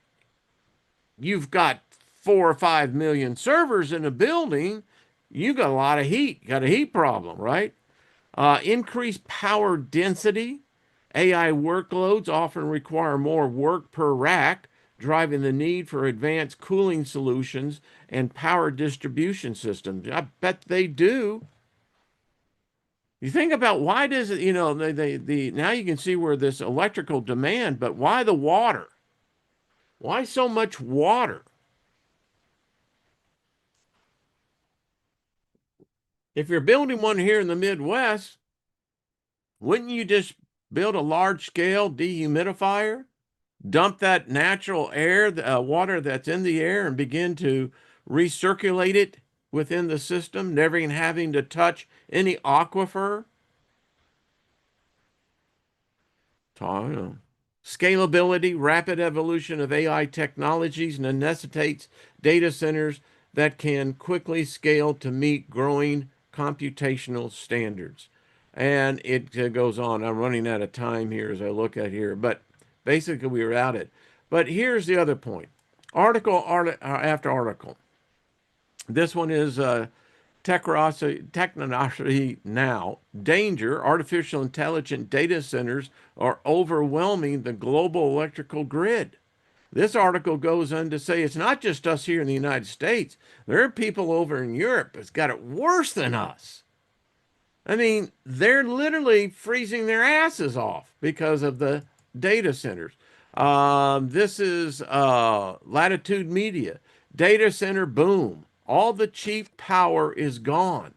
you've got 4 or 5 million servers in a building. You got a lot of heat, got a heat problem, right? Increased power density. AI workloads often require more work per rack, driving the need for advanced cooling solutions and power distribution systems. I bet they do. You think about, why does it, now you can see where this electrical demand, but why the water? Why so much water? If you're building one here in the Midwest, wouldn't you just build a large scale dehumidifier, dump that natural air, water that's in the air, and begin to recirculate it within the system, never even having to touch any aquifer? Scalability, rapid evolution of AI technologies necessitates data centers that can quickly scale to meet growing computational standards. And it goes on. I'm running out of time here as I look at here, but basically we were at it. But here's the other point. Article after article. This one is technology now. Danger. Artificial intelligent data centers are overwhelming the global electrical grid. This article goes on to say it's not just us here in the United States. There are people over in Europe that's got it worse than us. I mean, they're literally freezing their asses off because of the data centers. This is Latitude Media. Data center boom. All the cheap power is gone.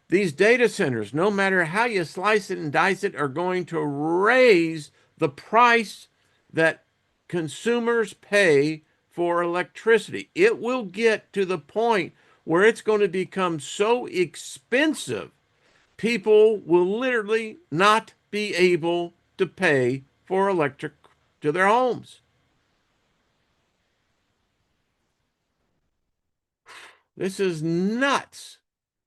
These data centers, no matter how you slice it and dice it, are going to raise the price that consumers pay for electricity. It will get to the point where it's going to become so expensive, people will literally not be able to pay for electric to their homes. This is nuts.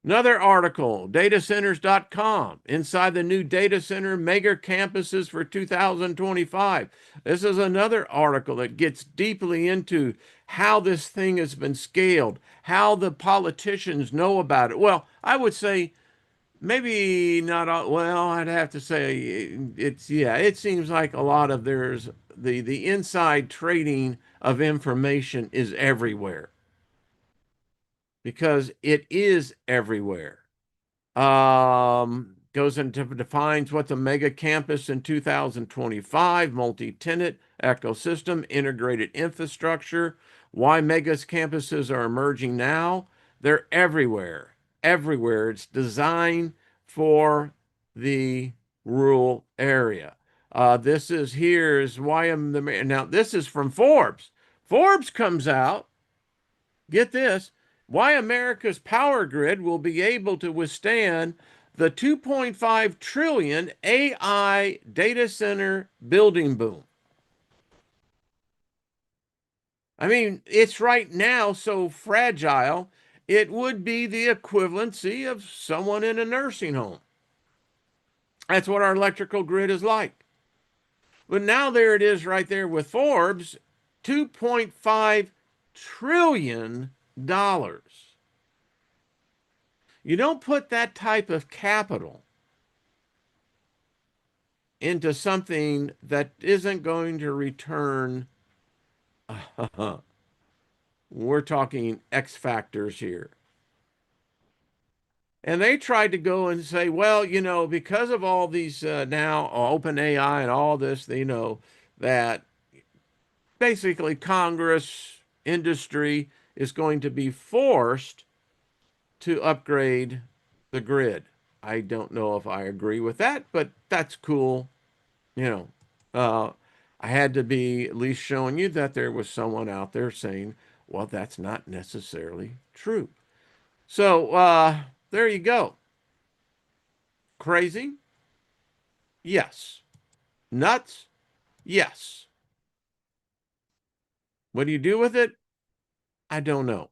Another article, datacenters.com, inside the new data center mega campuses for 2025. This is another article that gets deeply into how this thing has been scaled, how the politicians know about it. Well, I would say maybe not all, well, I'd have to say it seems like a lot of there's the inside trading of information is everywhere because it is everywhere. Goes into defines what's a mega campus in 2025, multi-tenant ecosystem, integrated infrastructure, why mega campuses are emerging now. They're everywhere, everywhere. It's designed for the rural area. This is here's why I'm the now. This is from Forbes. Forbes comes out. Get this. Why America's power grid will be able to withstand the 2.5 trillion AI data center building boom. I mean, it's right now so fragile, it would be the equivalency of someone in a nursing home. That's what our electrical grid is like. But now there it is right there with Forbes, $2.5 trillion. You don't put that type of capital into something that isn't going to return. We're talking X factors here. And they tried to go and say, well, because of all these now open AI and all this, that basically Congress, industry is going to be forced to upgrade the grid. I don't know if I agree with that, but that's cool. You know, uh, I had to be at least showing you that there was someone out there saying, well, that's not necessarily true. So there you go. Crazy? Yes. Nuts? Yes. What do you do with it? I don't know.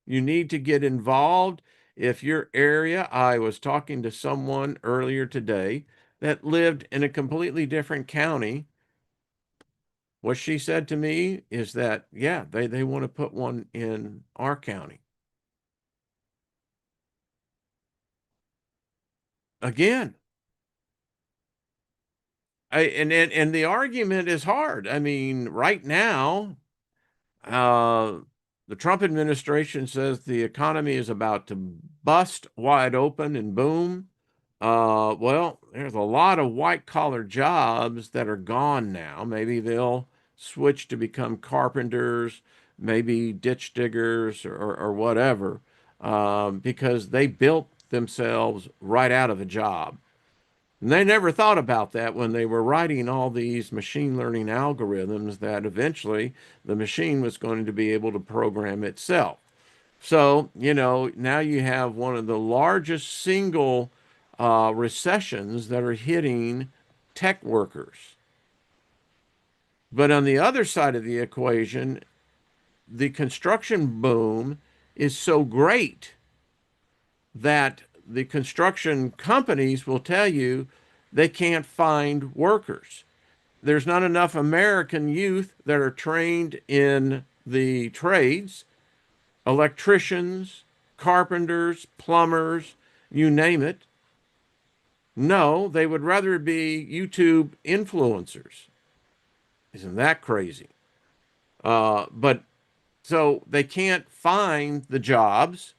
You need to get involved. If your area, I was talking to someone earlier today that lived in a completely different county. What she said to me is that, yeah, they want to put one in our county. Again, and the argument is hard. I mean, right now, Uh, the Trump administration says the economy is about to bust wide open and boom. Well, there's a lot of white collar jobs that are gone now. Maybe they'll switch to become carpenters, maybe ditch diggers or whatever, because they built themselves right out of a job. And they never thought about that when they were writing all these machine learning algorithms that eventually the machine was going to be able to program itself. So, now you have one of the largest single recessions that are hitting tech workers. But on the other side of the equation, the construction boom is so great that the construction companies will tell you they can't find workers. There's not enough American youth that are trained in the trades, electricians, carpenters, plumbers, you name it. No, they would rather be YouTube influencers. Isn't that crazy? But so they can't find the jobs.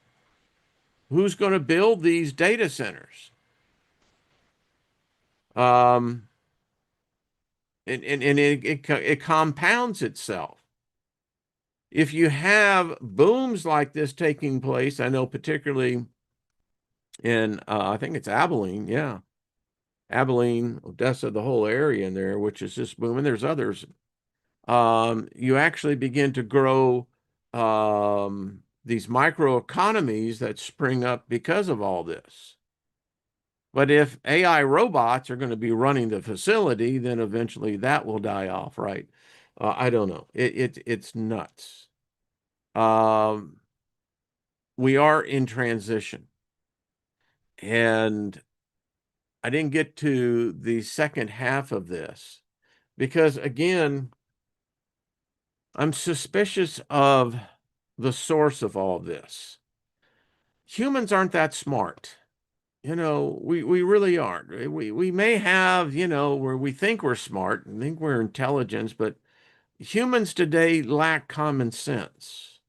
Who's going to build these data centers? Um, and it compounds itself. If you have booms like this taking place, I know particularly in, I think it's Abilene, yeah, Abilene, Odessa, the whole area in there, which is just booming. There's others. You actually begin to grow these microeconomies that spring up because of all this. But if AI robots are going to be running the facility, then eventually that will die off, right? I don't know. It's nuts. Um, we are in transition, and I didn't get to the second half of this because, again, I'm suspicious of the source of all this. Humans aren't that smart. We really aren't. We may have, where we think we're smart and think we're intelligent, but humans today lack common sense.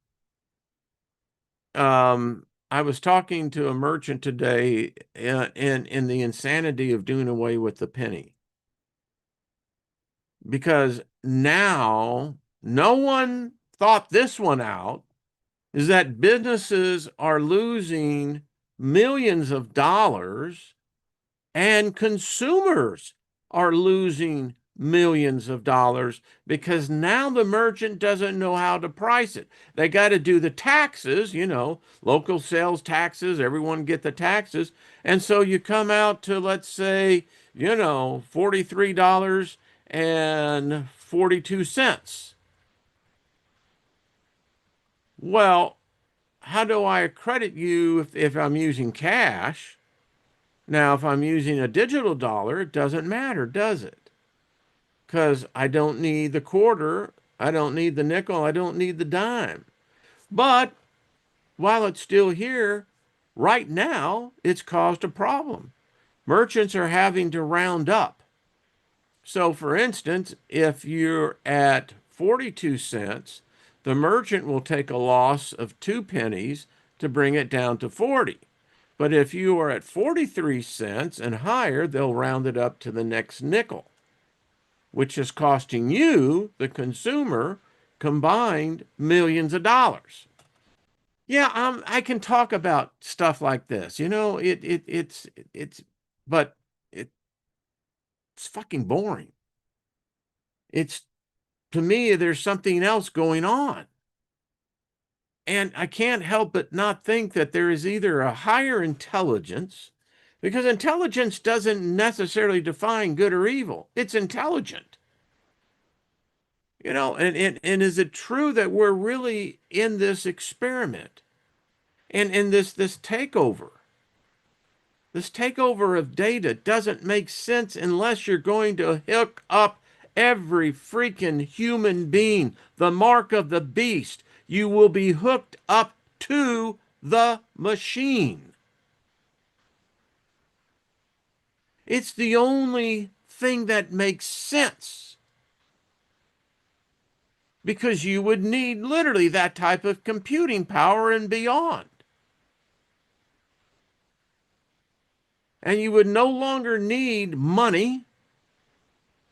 I was talking to a merchant today in the insanity of doing away with the penny because now no one thought this one out is that businesses are losing millions of dollars and consumers are losing millions of dollars because now the merchant doesn't know how to price it. They got to do the taxes, local sales taxes, everyone get the taxes. And so you come out to, let's say, $43.42. Well, how do I credit you if I'm using cash? Now, if I'm using a digital dollar, it doesn't matter, does it? Because I don't need the quarter, I don't need the nickel, I don't need the dime. But while it's still here, right now, it's caused a problem. Merchants are having to round up. So, for instance, if you're at 42 cents, the merchant will take a loss of 2 pennies to bring it down to 40. But if you are at 43 cents and higher, they'll round it up to the next nickel, which is costing you, the consumer, combined millions of dollars. Yeah, I can talk about stuff like this. But it's fucking boring. It's To me, there's something else going on. And I can't help but not think that there is either a higher intelligence, because intelligence doesn't necessarily define good or evil. It's intelligent. And is it true that we're really in this experiment and in this takeover? This takeover of data doesn't make sense unless you're going to hook up every freaking human being. The mark of the beast. You will be hooked up to the machine. It's the only thing that makes sense because you would need literally that type of computing power and beyond. And you would no longer need money.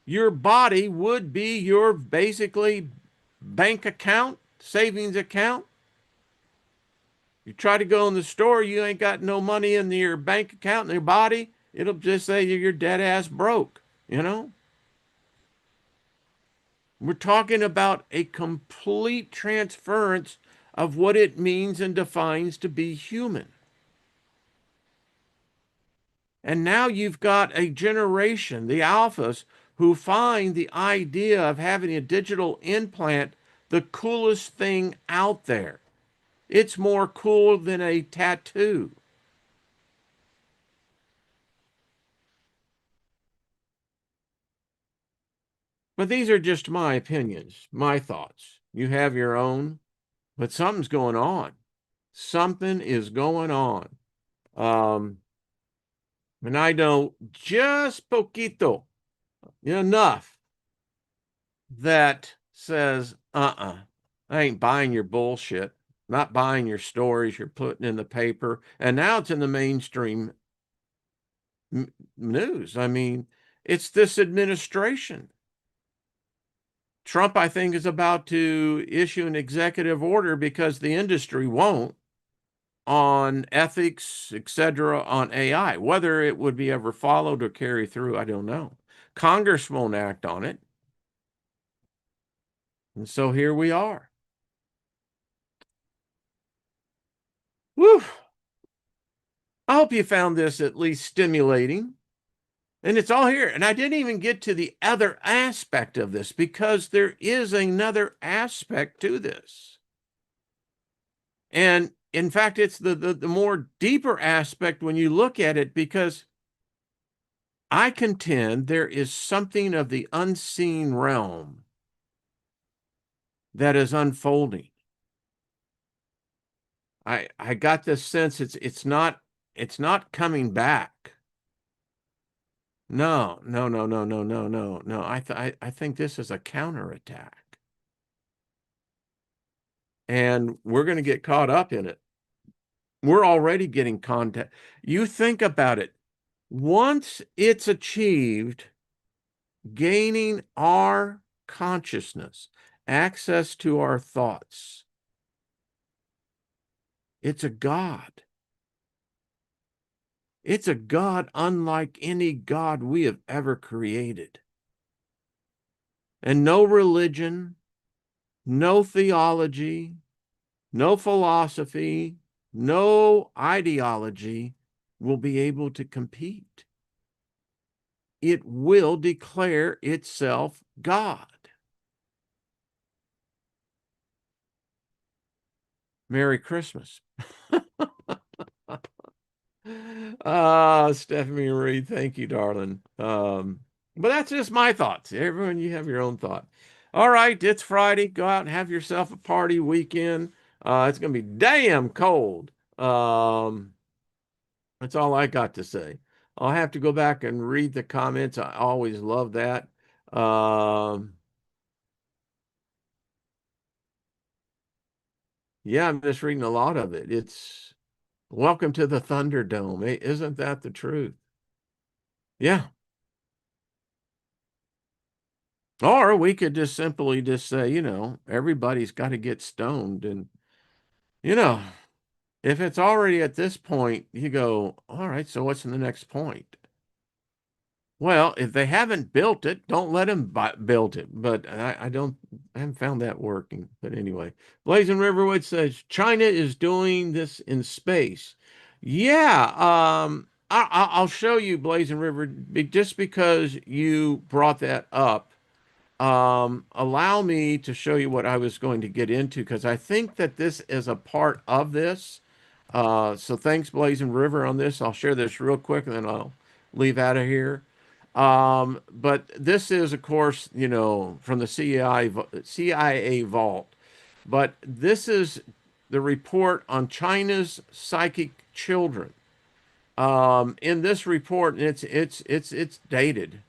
Your body would be your basically bank account, savings account. You try to go in the store, you ain't got no money in your bank account in your body, it'll just say you're dead ass broke. We're talking about a complete transference of what it means and defines to be human. And now you've got a generation, the alphas, who find the idea of having a digital implant the coolest thing out there. It's more cool than a tattoo. But these are just my opinions, my thoughts. You have your own, but something's going on. Something is going on. Um, and I know just poquito, enough that says, I ain't buying your bullshit, not buying your stories you're putting in the paper. And now it's in the mainstream news. I mean, it's this administration. Trump, I think, is about to issue an executive order because the industry won't on ethics, etc., on AI. Whether it would be ever followed or carry through, I don't know. Congress won't act on it. And so here we are. Woo! I hope you found this at least stimulating. And it's all here. And I didn't even get to the other aspect of this because there is another aspect to this. And in fact, it's the more deeper aspect when you look at it, because I contend there is something of the unseen realm that is unfolding. I got this sense it's not coming back. No, no, no, no, no, no, no, no. I think this is a counterattack. And we're going to get caught up in it. We're already getting contact. You think about it. Once it's achieved, gaining our consciousness, access to our thoughts, it's a God. It's a God unlike any God we have ever created. And no religion, no theology, no philosophy, no ideology will be able to compete. It will declare itself God. Merry Christmas. Ah, Stephanie Marie, thank you, darling. But that's just my thoughts. Everyone, you have your own thought. All right, it's Friday. Go out and have yourself a party weekend. It's gonna be damn cold. That's all I got to say. I'll have to go back and read the comments. I always love that. Um, yeah, I'm just reading a lot of it. It's welcome to the Thunderdome. Isn't that the truth? Yeah. Or we could just simply just say, everybody's got to get stoned. And, you know, if it's already at this point, you go, all right, so what's the next point? Well, if they haven't built it, don't let them build it. But I haven't found that working. But anyway, Blazing Riverwood says China is doing this in space. Yeah, I'll show you Blazing River just because you brought that up. Allow me to show you what I was going to get into because I think that this is a part of this. So thanks, Blazing River, on this. I'll share this real quick and then I'll leave out of here. But this is, of course, from the CIA vault. But this is the report on China's psychic children. In this report, it's dated.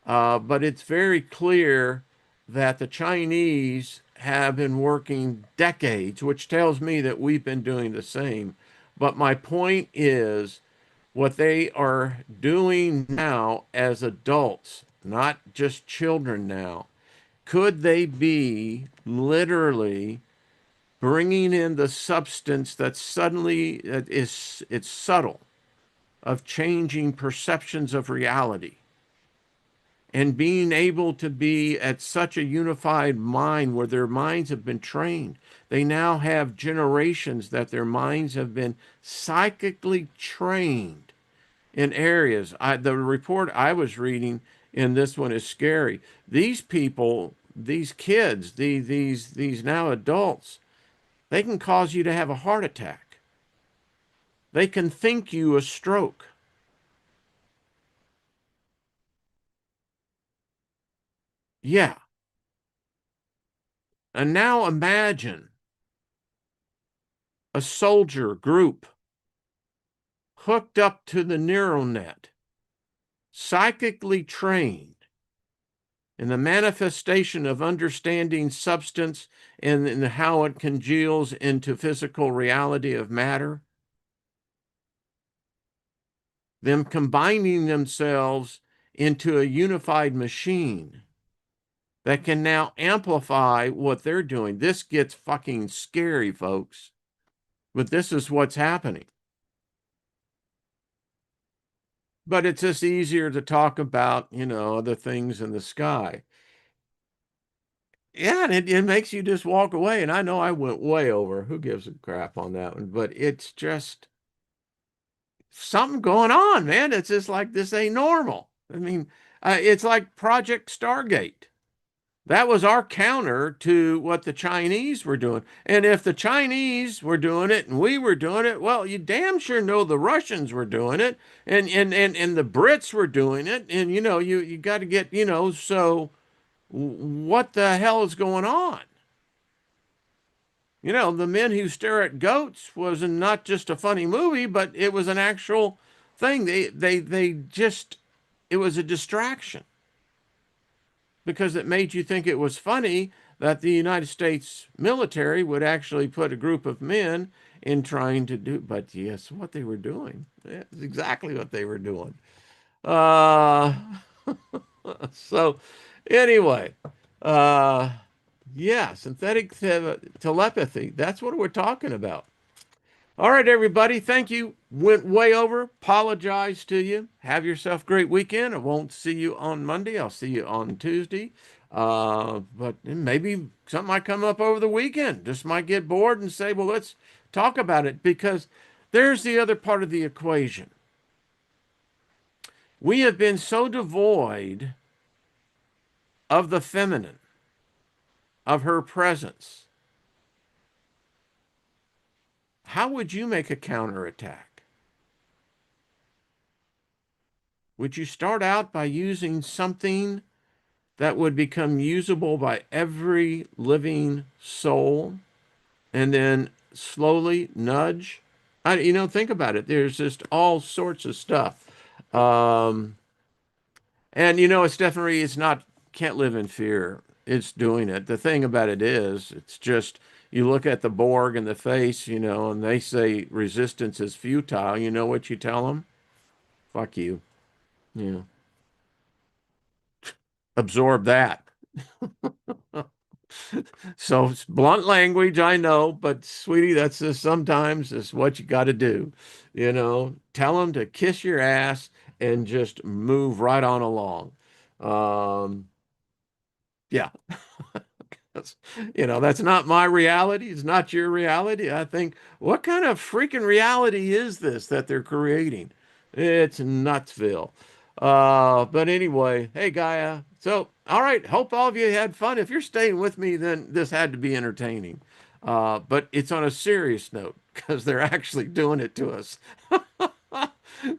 But it's very clear that the Chinese have been working decades, which tells me that we've been doing the same. But my point is what they are doing now as adults, not just children now. Could they be literally bringing in the substance that suddenly it's subtle of changing perceptions of reality? And being able to be at such a unified mind where their minds have been trained. They now have generations that their minds have been psychically trained in areas. The report I was reading in this one is scary. These people, these kids, these now adults, they can cause you to have a heart attack. They can think you a stroke. Yeah. And now imagine a soldier group hooked up to the neural net, psychically trained in the manifestation of understanding substance and how it congeals into physical reality of matter, them combining themselves into a unified machine that can now amplify what they're doing. This gets fucking scary, folks. But this is what's happening. But it's just easier to talk about, other things in the sky. Yeah, and it makes you just walk away. And I know I went way over. Who gives a crap on that one? But it's just something going on, man. It's just like this ain't normal. I mean, it's like Project Stargate. That was our counter to what the Chinese were doing. And if the Chinese were doing it and we were doing it, well, you damn sure know the Russians were doing it and the Brits were doing it. And you got to get, so what the hell is going on? The Men Who Stare at Goats was not just a funny movie, but it was an actual thing. They just it was a distraction because it made you think it was funny that the United States military would actually put a group of men in trying to do, but yes, what they were doing. It's exactly what they were doing. Uh, so anyway, uh, yeah, synthetic telepathy. That's what we're talking about. All right, everybody. Thank you. Went way over. Apologize to you. Have yourself a great weekend. I won't see you on Monday. I'll see you on Tuesday. But maybe something might come up over the weekend. Just might get bored and say, well, let's talk about it because there's the other part of the equation. We have been so devoid of the feminine, of her presence. How would you make a counterattack? Would you start out by using something that would become usable by every living soul and then slowly nudge? Think about it. There's just all sorts of stuff. Um, and it's definitely, it's not, can't live in fear. It's doing it. The thing about it is, it's just, you look at the Borg in the face, and they say resistance is futile. You know what you tell them? Fuck you. Yeah. Absorb that. So it's blunt language, I know, but sweetie, that's just sometimes is what you got to do. Tell them to kiss your ass and just move right on along. Um, yeah, that's, that's not my reality. It's not your reality. I think, what kind of freaking reality is this that they're creating? It's Nutsville. But anyway, hey, Gaia. So, all right. Hope all of you had fun. If you're staying with me, then this had to be entertaining. But it's on a serious note because they're actually doing it to us.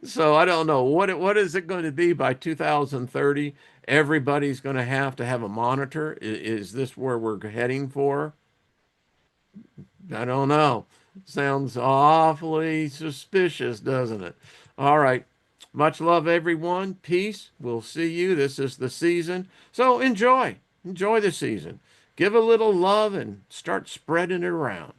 So I don't know what is it going to be by 2030? Everybody's going to have a monitor. Is this where we're heading for? I don't know. Sounds awfully suspicious, doesn't it? All right. Much love, everyone. Peace. We'll see you. This is the season. So enjoy. Enjoy the season. Give a little love and start spreading it around.